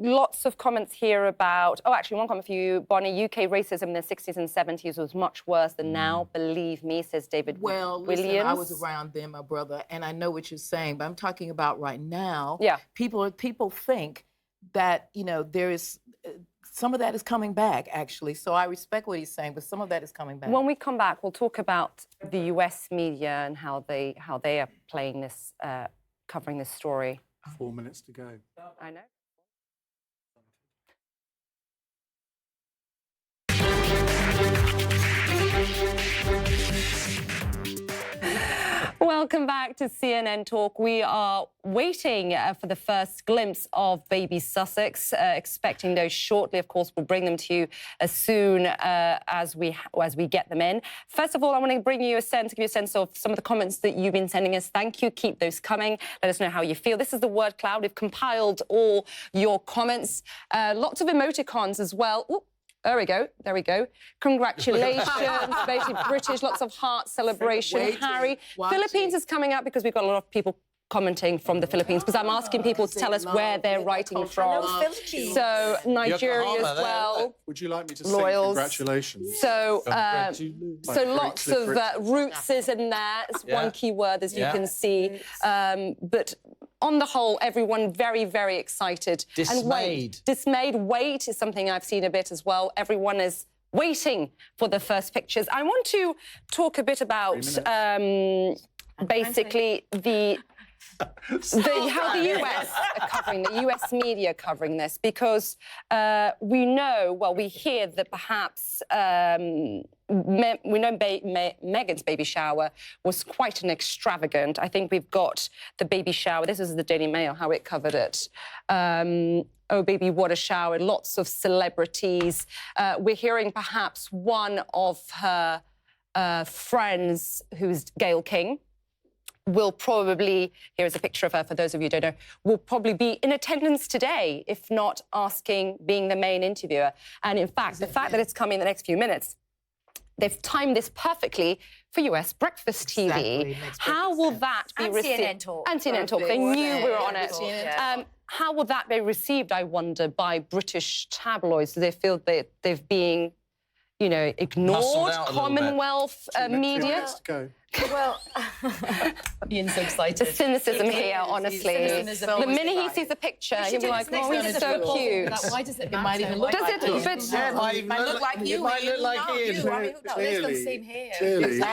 S2: Lots of comments here about, oh, actually, one comment for you, Bonnie. UK racism in the 60s and 70s was much worse than now, believe me, says David Williams.
S3: Listen, I was around then, my brother, and I know what you're saying, but I'm talking about right now.
S2: Yeah.
S3: People think that, you know, there is... some of that is coming back, actually. So I respect what he's saying, but some of that is coming back.
S2: When we come back, we'll talk about the US media and how they are playing this, covering this story.
S5: 4 minutes to go.
S2: I know. Welcome back to CNN Talk. We are waiting for the first glimpse of baby Sussex, expecting those shortly. Of course, we'll bring them to you as soon as we get them in. First of all, I want to give you a sense of some of the comments that you've been sending us. Thank you. Keep those coming. Let us know how you feel. This is the word cloud. We've compiled all your comments. Lots of emoticons as well. Ooh. There we go. There we go. Congratulations, basically British, lots of heart celebration. Harry, Philippines is coming up because we've got a lot of people commenting from the Philippines because I'm asking people to tell us where they're writing from. So Nigeria as well.
S5: Would you like me to say congratulations?
S2: So, lots of roots is in there. It's one key word, as you can see. But on the whole, everyone very, very excited.
S1: Dismayed.
S2: Dismayed. Wait is something I've seen a bit as well. Everyone is waiting for the first pictures. I want to talk a bit about basically how the US are covering, the US media are covering this, because we know, well, we hear that perhaps we know Meghan's baby shower was quite an extravagant. I think we've got the baby shower. This is the Daily Mail, how it covered it. Oh, baby, what a shower. Lots of celebrities. We're hearing perhaps one of her friends, who's Gayle King, will probably, here is a picture of her for those of you who don't know, will probably be in attendance today, if not being the main interviewer. And in fact, the fact that it's coming in the next few minutes, they've timed this perfectly for US breakfast TV. How will that be received?
S4: CNN Talk.
S2: And CNN Talk. They knew we were on it. How will that be received, I wonder, by British tabloids? Do they feel that they've been, you know, ignored? Commonwealth media?
S4: Well,
S7: Ian's so excited.
S2: The cynicism here, honestly. The minute he sees the picture, he'll be like, oh, he's so cute.
S7: Why does it matter?
S3: It might even look like you.
S1: It might look like you. It might look like Ian.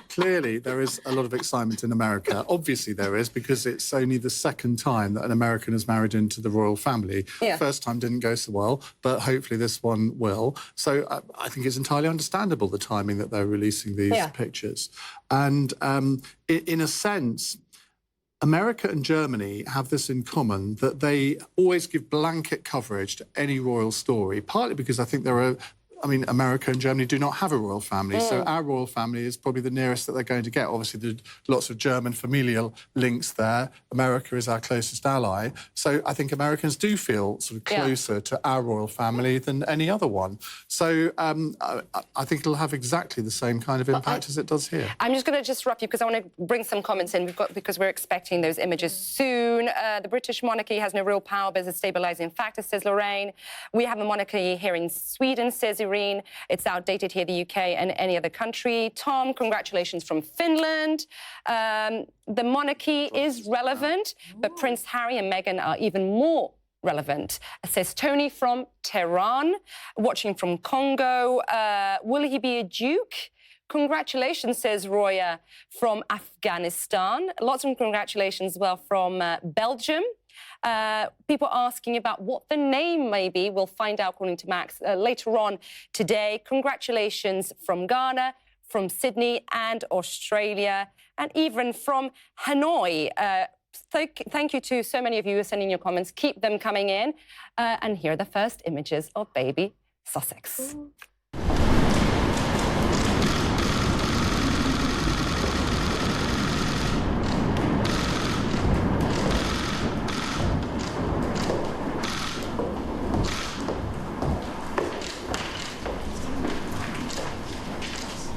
S5: Clearly, there is a lot of excitement in America. Obviously, there is, because it's only the second time that an American has married into the royal family.
S2: Yeah.
S5: First time didn't go so well, but hopefully this one will. So I think it's entirely understandable, the timing that they're releasing these pictures. And in a sense, America and Germany have this in common, that they always give blanket coverage to any royal story, partly because I think there are... I mean, America and Germany do not have a royal family, so our royal family is probably the nearest that they're going to get. Obviously, there's lots of German familial links there. America is our closest ally. So I think Americans do feel sort of closer to our royal family than any other one. So I think it'll have exactly the same kind of impact as it does here.
S2: I'm just going to disrupt you because I want to bring some comments in. Because we're expecting those images soon. The British monarchy has no real power, but it's a stabilising factor, says Lorraine. We have a monarchy here in Sweden, says Irene. It's outdated here, the UK and any other country. Tom, congratulations from Finland. The monarchy is relevant, but Prince Harry and Meghan are even more relevant. Says Tony from Tehran, watching from Congo. Will he be a duke? Congratulations, says Roya from Afghanistan. Lots of congratulations as well from Belgium. People asking about what the name may be. We'll find out, according to Max, later on today. Congratulations from Ghana, from Sydney and Australia, and even from Hanoi. Thank you to so many of you who are sending your comments. Keep them coming in. And here are the first images of baby Sussex. Ooh.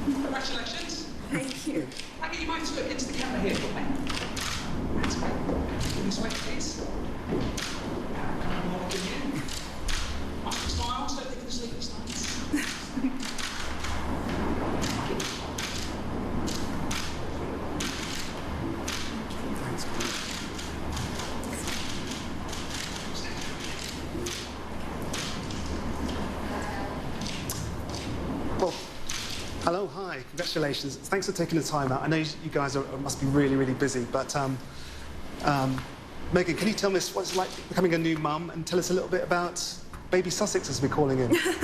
S15: Congratulations. Thank you. I'll get you both to look into the camera here for me. That's great. Give me a sweat, please. More than you. Much smile, so they can sleep this night.
S16: Well, hello, hi, congratulations. Thanks for taking the time out. I know you guys must be really, really busy, but Meghan, can you tell us what it's like becoming a new mum and tell us a little bit about baby Sussex, as we're calling him?
S17: It's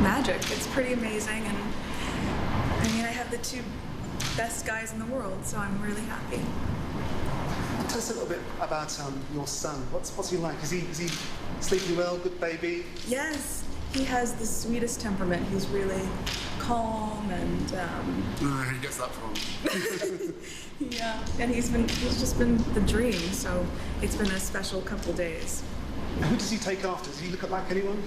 S17: magic. It's pretty amazing, and I mean, I have the two best guys in the world, so I'm really happy.
S16: Tell us a little bit about your son. What's he like? Is he sleeping well? Good baby?
S17: Yes. He has the sweetest temperament. He's really calm and.
S13: Where he gets that from?
S17: Yeah, and he's just been the dream. So it's been a special couple days.
S16: And who does he take after? Does he look like anyone?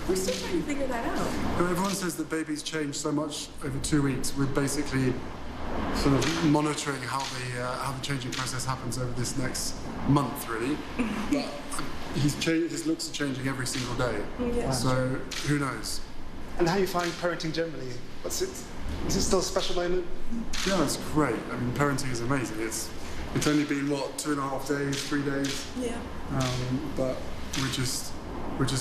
S17: We're still trying to figure that out.
S13: Everyone says that babies change so much over 2 weeks. We're basically sort of monitoring how the changing process happens over this next month, really. But his looks are changing every single day.
S17: Yeah.
S13: So who knows?
S16: And how you find parenting generally? Is it still a special moment?
S13: Yeah, it's great. I mean, parenting is amazing. It's only been 2.5 days, 3 days.
S17: Yeah.
S13: But we're just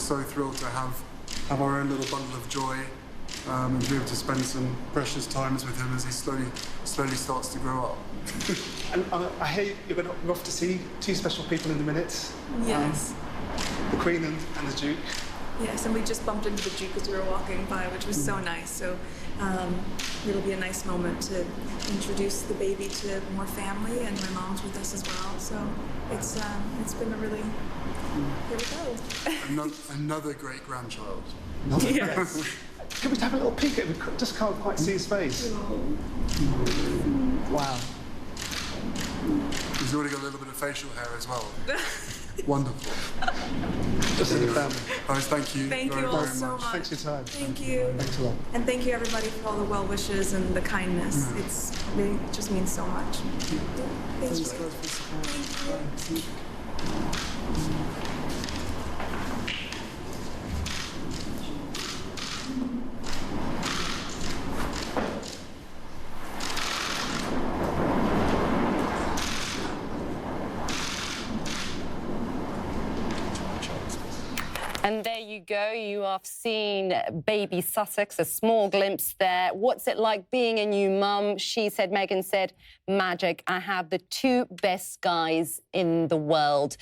S13: so thrilled to have our own little bundle of joy. And be able to spend some precious times with him as he slowly starts to grow up.
S16: And I hear you're off to see two special people in a minute.
S17: Yes.
S16: The Queen and the Duke.
S17: Yes, and we just bumped into the Duke as we were walking by, which was so nice. So it'll be a nice moment to introduce the baby to more family, and my mom's with us as well. So it's been a really here we go.
S13: Another great grandchild.
S17: Yes.
S16: Can we have a little peek at it? We just can't quite see his face. Wow.
S13: He's already got a little bit of facial hair as well. Wonderful.
S16: Just in the family.
S13: Guys, thank you.
S17: Thank you all so much.
S16: Thanks for your time.
S17: Thank you.
S16: Thanks a lot.
S17: And thank you everybody for all the well wishes and the kindness. It really just means so much. Thank you. Thank you.
S2: And there you go. You have seen baby Sussex, a small glimpse there. What's it like being a new mum? She said, Meghan said, magic. I have the two best guys in the world.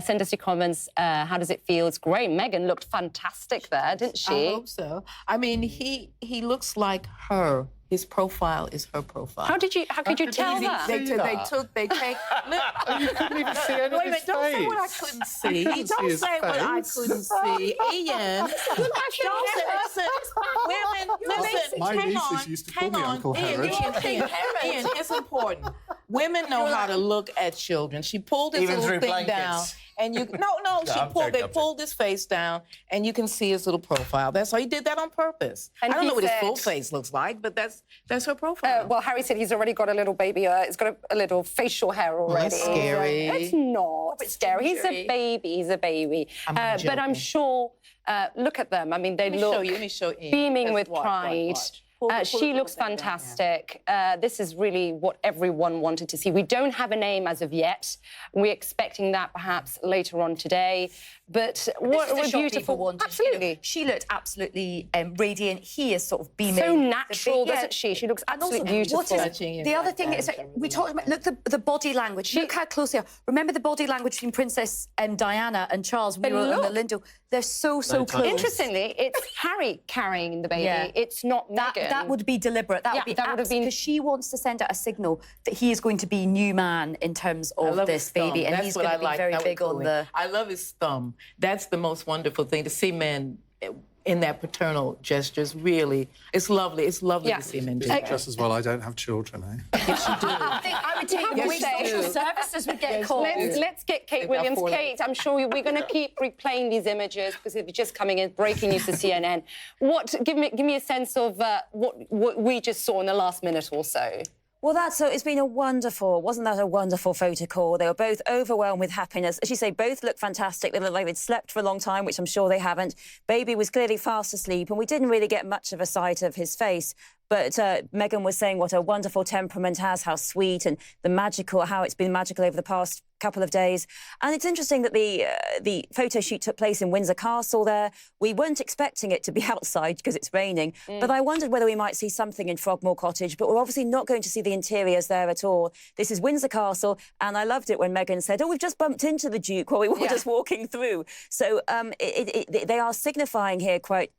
S2: Send us your comments. How does it feel? It's great. Meghan looked fantastic there, didn't she?
S3: I hope so. I mean, he looks like her. His profile is her profile.
S2: How could you tell that?
S3: They take. Look,
S5: you couldn't even see any of his
S3: Don't
S5: face.
S3: say what I couldn't see. Don't say what I couldn't see. Ian, don't say, listen, women, listen,
S5: My
S3: hang
S5: nieces
S3: on,
S5: used to call
S3: hang
S5: me
S3: on.
S5: Uncle
S3: Ian,
S5: Harry.
S3: it's important. Women know how to look at children. She pulled his
S1: Even
S3: little
S1: through
S3: thing
S1: blankets.
S3: down. And you they pulled his face down, and you can see his little profile. That's how he did that on purpose.
S2: And
S3: I don't
S2: he
S3: know what his
S2: said-
S3: full face looks like, but that's her profile.
S2: Well, Harry said he's already got a little baby. He's got a little facial hair already.
S3: That's scary.
S2: It's not scary. He's a baby. He's a baby. But I'm sure. Look at them. I mean, they look
S3: Let me show you.
S2: beaming
S3: Just
S2: with
S3: watch.
S2: pride. She looks fantastic. This is really what everyone wanted to see. We don't have a name as of yet. We're expecting that perhaps later on today. But what a beautiful. Absolutely.
S14: She looked absolutely radiant. He is sort of beaming.
S2: So natural, doesn't she? She looks absolutely beautiful.
S14: The other thing is, we talked about, look, the body language. Look how close they are. Remember the body language between Princess Diana and Charles when we were on the Lindo? They're so close.
S2: Interestingly, it's Harry carrying the baby. Yeah. It's not Meghan.
S14: That would be deliberate. That would be because she wants to send out a signal that he is going to be new man in terms of this baby, and he's going to be very big on the.
S3: I love his thumb. That's the most wonderful thing to see men in that paternal gestures. Really, it's lovely. It's lovely to see men do that.
S5: Just as well I don't have children, eh?
S3: Yes, you do.
S14: I think I would take social services would get called.
S2: Let's get Kate Williams. Kate, I'm sure we're going to keep replaying these images because they're just coming in, breaking news to CNN. Give me a sense of what we just saw in the last minute or so.
S12: Well, it's been wasn't that a wonderful photo call? They were both overwhelmed with happiness. As you say, both look fantastic. They look like they'd slept for a long time, which I'm sure they haven't. Baby was clearly fast asleep, and we didn't really get much of a sight of his face. But Meghan was saying what a wonderful temperament has, how sweet and how it's been magical over the past couple of days. And it's interesting that the photo shoot took place in Windsor Castle there. We weren't expecting it to be outside because it's raining, but I wondered whether we might see something in Frogmore Cottage, but we're obviously not going to see the interiors there at all. This is Windsor Castle, and I loved it when Meghan said, "Oh, we've just bumped into the Duke while we were just walking through." So they are signifying here quite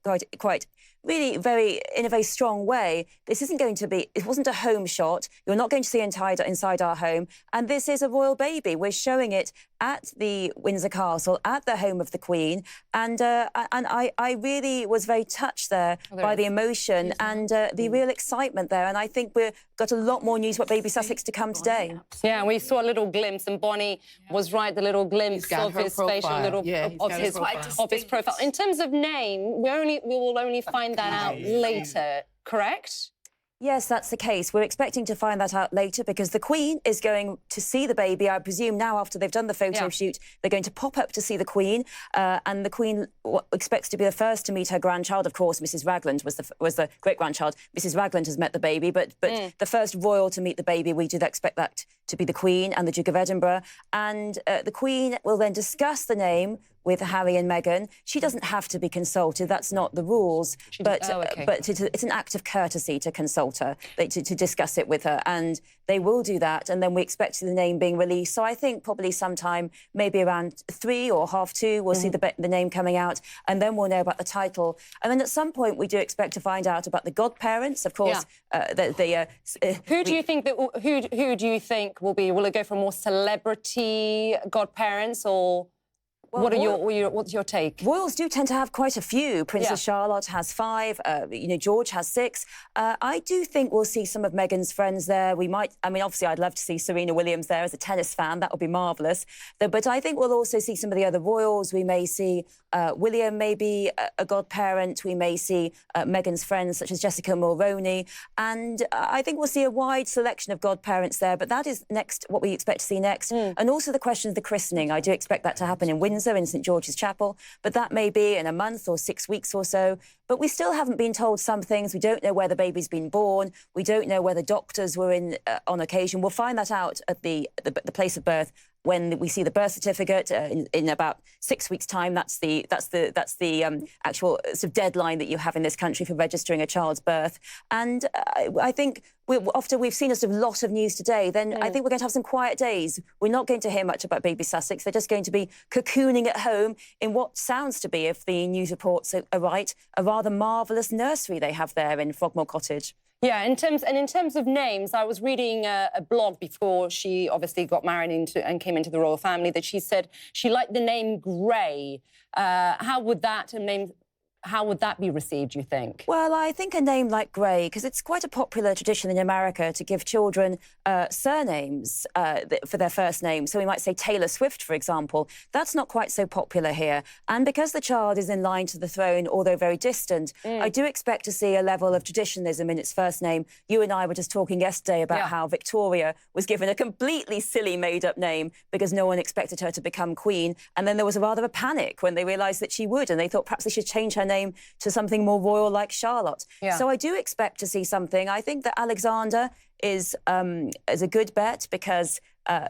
S12: really in a very strong way. This isn't going to be, it wasn't a home shot. You're not going to see inside our home. And this is a royal baby. We're showing it at the Windsor Castle, at the home of the Queen. And I really was very touched there by the emotion and the real excitement there. And I think we've got a lot more news about baby Sussex to come today.
S2: Yeah, we saw a little glimpse, and Bonnie was right, the little glimpse of his facial, of his profile. In terms of name, we will only find that out later, correct?
S12: Yes, that's the case. We're expecting to find that out later because the Queen is going to see the baby. I presume now, after they've done the photo shoot, they're going to pop up to see the Queen. And the Queen expects to be the first to meet her grandchild. Of course, Mrs. Ragland was the great-grandchild. Mrs. Ragland has met the baby, but the first royal to meet the baby, we do expect that to be the Queen and the Duke of Edinburgh. And the Queen will then discuss the name with Harry and Meghan. She doesn't have to be consulted. That's not the rules. But it's an act of courtesy to consult her, to discuss it with her. And they will do that. And then we expect the name being released. So I think probably sometime, maybe around 3 or 2:30, we'll see the name coming out. And then we'll know about the title. And then at some point, we do expect to find out about the godparents. Of course,
S2: who do you think who do you think will be? Will it go for more celebrity godparents or? Well, what's your take?
S12: Royals do tend to have quite a few. Princess Charlotte has 5. George has 6. I do think we'll see some of Meghan's friends there. We might. I mean, obviously, I'd love to see Serena Williams there as a tennis fan. That would be marvellous. But I think we'll also see some of the other royals. We may see William, maybe a godparent. We may see Meghan's friends, such as Jessica Mulroney. And I think we'll see a wide selection of godparents there. But that is what we expect to see next. And also the question of the christening. I do expect that to happen in Windsor, in St George's Chapel, but that may be in a month or 6 weeks or so. But we still haven't been told some things. We don't know where the baby's been born. We don't know whether doctors were in on occasion. We'll find that out at the place of birth when we see the birth certificate in about 6 weeks' time. That's the actual sort of deadline that you have in this country for registering a child's birth. And I think after we've seen a sort of lot of news today, then I think we're going to have some quiet days. We're not going to hear much about baby Sussex. They're just going to be cocooning at home in what sounds to be, if the news reports are right, a rather marvellous nursery they have there in Frogmore Cottage.
S2: Yeah, in terms of names, I was reading a blog before she obviously got married and came into the royal family that she said she liked the name Grey. How would that be received, do you think?
S12: Well, I think a name like Grey, because it's quite a popular tradition in America to give children surnames for their first name. So we might say Taylor Swift, for example. That's not quite so popular here. And because the child is in line to the throne, although very distant, I do expect to see a level of traditionalism in its first name. You and I were just talking yesterday about how Victoria was given a completely silly made-up name because no one expected her to become queen. And then there was rather a panic when they realised that she would, and they thought perhaps they should change her name name to something more royal like Charlotte.
S2: Yeah.
S12: So I do expect to see something. I think that Alexander is a good bet because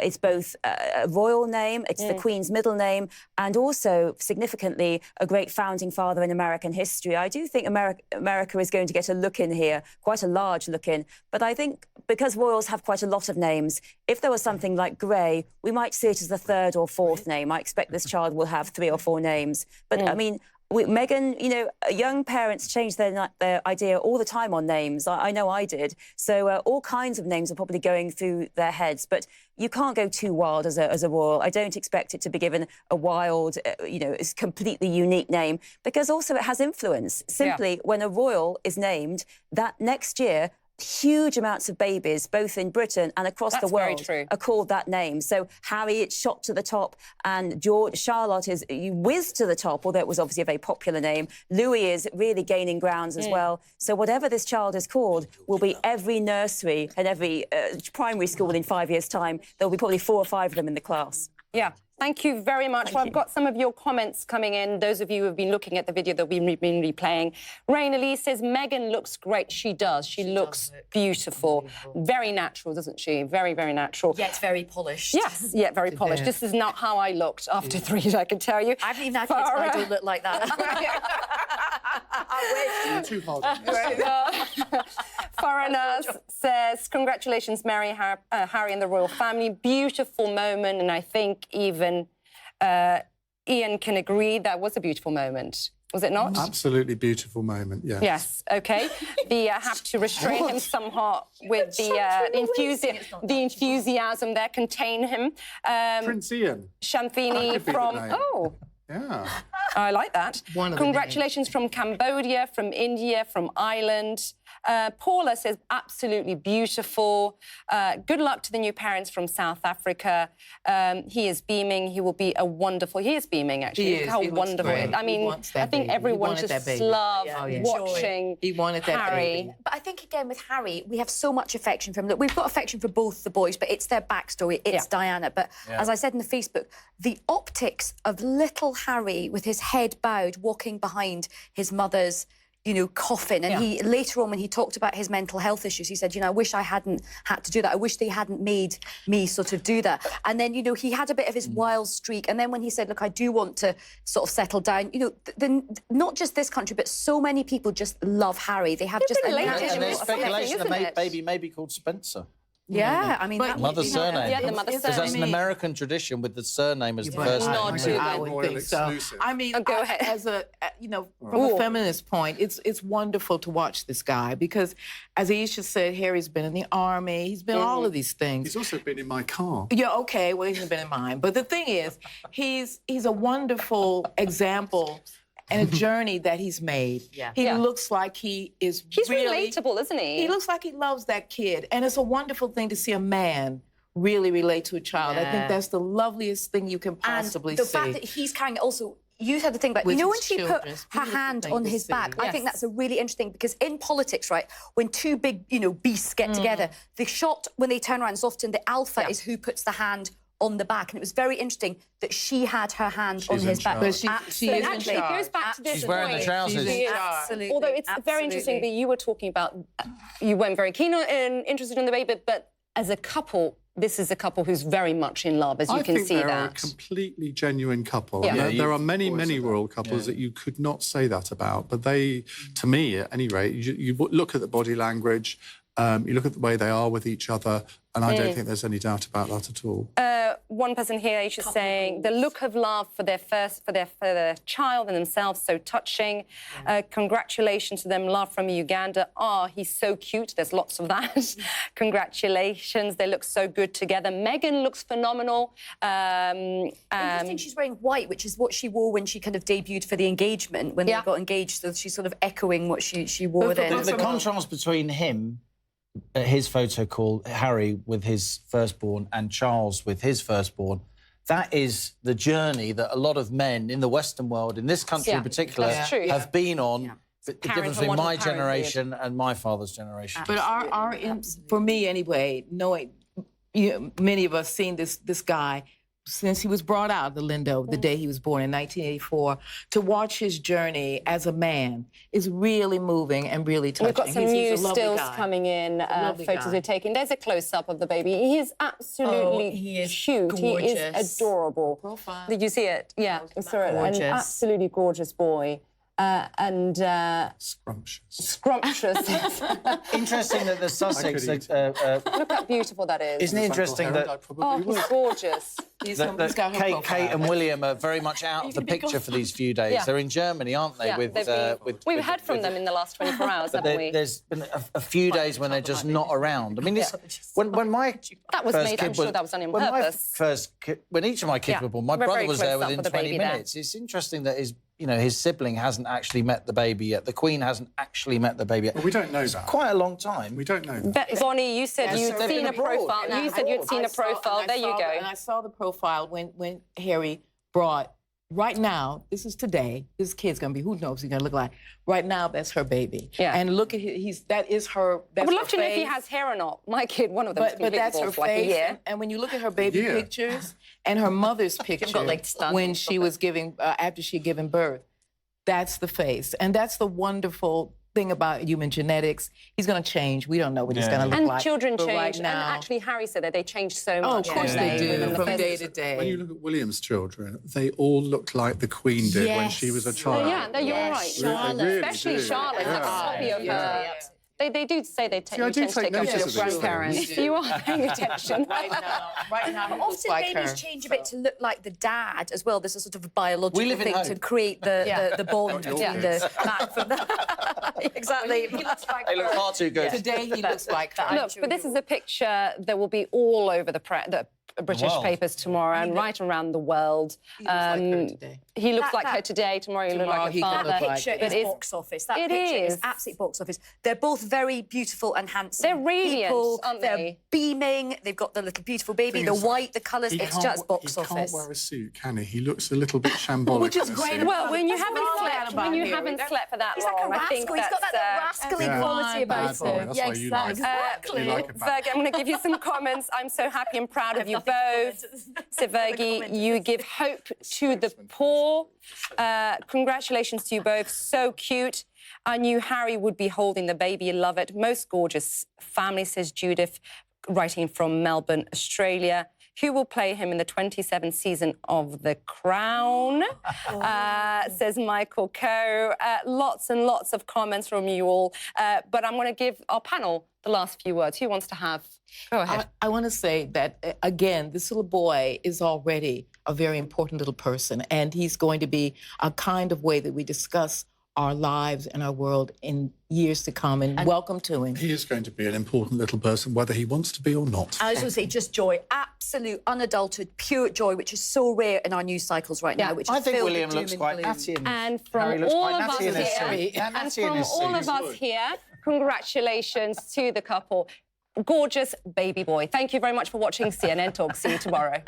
S12: it's both a royal name, it's the Queen's middle name, and also, significantly, a great founding father in American history. I do think America is going to get a look in here, quite a large look in. But I think because royals have quite a lot of names, if there was something like Grey, we might see it as the third or fourth name. I expect this child will have 3 or 4 names. But, I mean, Meghan, you know, young parents change their idea all the time on names. I know I did. So all kinds of names are probably going through their heads. But you can't go too wild as a royal. I don't expect it to be given a wild, you know, it's completely unique name, because also it has influence. Simply, when a royal is named, that next year, huge amounts of babies, both in Britain and across the world, are called that name. So Harry, it's shot to the top, and Charlotte is whizzed to the top, although it was obviously a very popular name. Louis is really gaining grounds as well. So whatever this child is called will be every nursery and every primary school in 5 years' time. There'll be probably 4 or 5 of them in the class.
S2: Yeah. Thank you very much. Well, I've got some of your comments coming in. Those of you who have been looking at the video that we've been replaying. Raina Lee says, Meghan looks great. She does. She looks beautiful. Very natural, doesn't she? Very, very natural.
S14: Yet very polished.
S2: Yes, yet very polished. This is not how I looked after 3, I can tell you.
S14: I haven't even had kids and I don't look like that.
S5: You're too hard.
S2: Foreigners says, congratulations, Harry and the royal family. Beautiful moment, and I think even Ian can agree that was a beautiful moment. Was it not?
S5: Absolutely beautiful moment, yes.
S2: Yes, OK. Have to restrain him somewhat with the enthusiasm there, contain him.
S5: Prince Ian.
S2: Shanthini from... Oh.
S5: Yeah.
S2: I like that. Congratulations from Cambodia, from India, from Ireland. Paula says, absolutely beautiful. Good luck to the new parents from South Africa. He is beaming. He will be a wonderful... He is beaming, actually. Look how wonderful it is. I mean, I think everyone just loved watching Harry.
S14: But I think, again, with Harry, we have so much affection for him. Look, we've got affection for both the boys, but it's their backstory. It's Diana. But as I said in the Facebook, the optics of little Harry with his head bowed, walking behind his mother's, you know, coffin. And he later on, when he talked about his mental health issues, he said, you know, I wish I hadn't had to do that. I wish they hadn't made me sort of do that. And then, you know, he had a bit of his wild streak. And then when he said, look, I do want to sort of settle down, you know, not just this country, but so many people just love Harry. They have just...
S1: And there's speculation that baby may be called Spencer.
S14: Yeah, I mean...
S1: Mother's surname.
S2: Yeah, the mother's surname.
S1: Because that's an American tradition with the surname as the first name.
S3: I would think so. I mean,
S2: go ahead.
S3: As a, you know, from a feminist point, it's wonderful to watch this guy because, as Aisha said, Harry's been in the army. He's been all of these things.
S5: He's also been in my car.
S3: Yeah, okay, well, he's been in mine. But the thing is, he's a wonderful example and a journey that he's made. He looks like he is
S2: He's
S3: really...
S2: relatable, isn't he?
S3: He looks like he loves that kid. And it's a wonderful thing to see a man really relate to a child. I think that's the loveliest thing you can possibly see.
S14: And the fact that he's carrying it also... You had to think about, you know, when she put her hand on his back, I think that's a really interesting, because in politics, right, when 2 big, you know, beasts get together, the shot, when they turn around, is often the alpha is who puts the hand on the back, and it was very interesting that she had her hand on his back.
S3: But she is
S2: actually, it goes back to this
S1: She's wearing the trousers.
S14: Absolutely.
S2: Although it's very interesting that you were talking about, you weren't very keen and interested in the baby, but as a couple, this is a couple who's very much in love, as you can see that.
S5: I think they're a completely genuine couple.
S2: Yeah.
S5: There are many, many royal couples that you could not say that about, but they, to me, at any rate, you look at the body language, you look at the way they are with each other, and I don't think there's any doubt about that at all.
S2: One person here is just saying the look of love for their child and themselves, so touching. Congratulations to them. Love from Uganda. Oh, he's so cute. There's lots of that. Congratulations. They look so good together. Meghan looks phenomenal.
S14: Interesting, she's wearing white, which is what she wore when she kind of debuted for the engagement, when they got engaged. So she's sort of echoing what she wore then.
S1: The contrast between him, his photo call, Harry with his firstborn and Charles with his firstborn, that is the journey that a lot of men in the Western world, in this country in particular, have been on. The difference between my generation and my father's generation.
S3: But for me anyway, knowing many of us seen this guy, since he was brought out of the Lindo, the day he was born in 1984, to watch his journey as a man is really moving and really touching.
S2: We've got some new
S3: he's a lovely
S2: stills
S3: guy.
S2: coming in,
S3: lovely
S2: photos
S3: guy.
S2: we're taking. There's a close-up of the baby. He is absolutely
S8: he is
S2: cute.
S8: gorgeous.
S2: He is adorable.
S3: Profile.
S2: Did you see it? Yeah, I saw it. An
S8: Gorgeous.
S2: absolutely gorgeous boy.
S5: Scrumptious.
S2: Scrumptious.
S1: Interesting that the Sussex...
S2: Look how beautiful that is.
S1: Isn't it interesting that...
S2: Oh, he's gorgeous.
S3: He's
S1: that
S3: got her profile.
S1: Kate and William are very much out of the picture for these few days.
S2: Yeah.
S1: They're in Germany, aren't they?
S2: Yeah, we've heard from them in the last 24 hours,
S1: But
S2: haven't we?
S1: there's been a few days when they're just not around. I mean, when my
S2: That was
S1: first
S2: made,
S1: kid
S2: I'm sure that was done on
S1: when my
S2: purpose.
S1: first kid, when each of my kids
S2: Yeah.
S1: were born, my
S2: We're
S1: brother
S2: very
S1: was there
S2: close up
S1: within
S2: with the
S1: 20
S2: baby there.
S1: minutes. It's interesting that his sibling hasn't actually met the baby yet. The Queen hasn't actually met the baby yet.
S5: Well, we don't know
S1: It's
S5: that.
S1: quite a long time.
S5: We don't know that.
S2: Bonnie, you said
S1: Yes,
S2: you'd
S1: they've
S2: seen
S1: been
S2: a profile.
S1: abroad.
S2: You said you'd seen a profile. There you go.
S3: And I saw the profile when Harry brought. Right now, this is today. This kid's gonna be. Who knows? He's gonna look like. Right now, that's her baby.
S2: Yeah.
S3: And look at that is her.
S2: I
S3: That's
S2: would
S3: her
S2: love to know if he
S3: face.
S2: has hair or not. My kid, one of them,
S3: But that's her
S2: for like a
S3: face.
S2: year.
S3: And when you look at her baby
S5: Yeah.
S3: pictures and her mother's picture
S2: like stunned.
S3: when she was giving after she had given birth, that's the face, and that's the wonderful thing about human genetics. He's going to change. We don't know what he's going to look
S2: And
S3: like.
S2: children
S3: But
S2: change.
S3: Right
S2: and
S3: now,
S2: actually, Harry said that they change so much.
S3: oh, of course they do,
S2: within the
S3: from
S2: first-
S3: day to day.
S5: When you look at William's children, they all look like the Queen did when she was a child.
S2: Yeah, no, you're right.
S5: Charlotte. They really
S2: Especially
S5: do.
S2: Charlotte,
S5: Yeah.
S2: a copy of her. They do say they
S5: See, I do
S2: tend to
S5: take
S2: take up
S5: notice
S2: your
S5: of these
S2: grandparents.
S5: things.
S2: You are paying attention.
S3: right now, he looks
S14: Often
S3: like
S14: babies
S3: her.
S14: change a bit to look like the dad as well. There's a sort of a biological
S1: We live in
S14: thing to
S1: hope.
S14: create the bond
S5: Not your
S14: between
S5: kids.
S14: the man from the... exactly.
S3: He looks like
S1: They look
S3: her.
S1: far too good.
S3: Today, he looks like her.
S2: Look, but this is a picture that will be all over the British
S1: world.
S2: papers tomorrow and right around the world.
S3: He looks like her today.
S2: He looks
S14: That-
S2: like her
S14: that-
S2: today. Tomorrow he looks
S3: Tomorrow
S2: like
S3: he
S2: her
S3: could
S2: father.
S3: look
S14: That
S3: like-
S14: picture
S2: But
S14: is
S2: it's-
S14: box office. That
S2: it
S14: picture is
S2: is.
S14: absolute box office. They're both very beautiful and handsome.
S2: They're radiant,
S14: people.
S2: aren't
S14: They're
S2: they?
S14: beaming. They've got the little beautiful baby,
S5: Thing
S14: the
S5: is,
S14: white, the colours.
S5: He
S14: It's
S5: can't
S14: just
S5: wa-
S14: box
S5: he
S14: office.
S5: can't wear a suit, can he? He looks a little bit shambolic.
S3: Which is
S5: in a
S3: great
S5: suit.
S3: about
S2: Well, when you
S3: That's
S2: haven't
S3: wrong
S2: slept,
S3: about
S2: when you
S3: Harry.
S2: haven't slept for that
S14: He's
S2: long,
S14: like a
S2: I think
S14: rascal. He's got that rascally
S5: Yeah.
S14: quality about
S5: Bad boy.
S14: him.
S5: That's why you like him.
S14: Exactly.
S5: You like a bad
S2: Virgi, I'm going to give you some comments. I'm so happy and proud of you both. So, Virgi, you give hope to the poor. Congratulations to you both. So cute. I knew Harry would be holding the baby. Love it. Most gorgeous family, says Judith, writing from Melbourne, Australia. Who will play him in the 27th season of The Crown? Says Michael Coe. Lots and lots of comments from you all. But I'm going to give our panel the last few words. Who wants to have? Go ahead.
S3: I want to say that, again, this little boy is already a very important little person, and he's going to be a kind of way that we discuss our lives and our world in years to come, and welcome to him.
S5: He is going to be an important little person, whether he wants to be or not.
S14: I was going to say, just joy, absolute, unadulterated, pure joy, which is so rare in our news cycles right now. Which
S1: I
S14: is
S1: think
S14: filled with
S1: William
S14: doom
S1: looks
S14: and
S1: quite
S14: gloom.
S1: natty in
S2: And
S1: Harry
S2: from
S1: looks
S2: all
S1: quite
S2: of us
S1: natty in his
S2: here,
S1: suit. Yeah,
S2: and
S1: natty in
S2: from
S1: his
S2: all
S1: suit.
S2: of us here, congratulations to the couple. Gorgeous baby boy. Thank you very much for watching CNN Talk. See you tomorrow.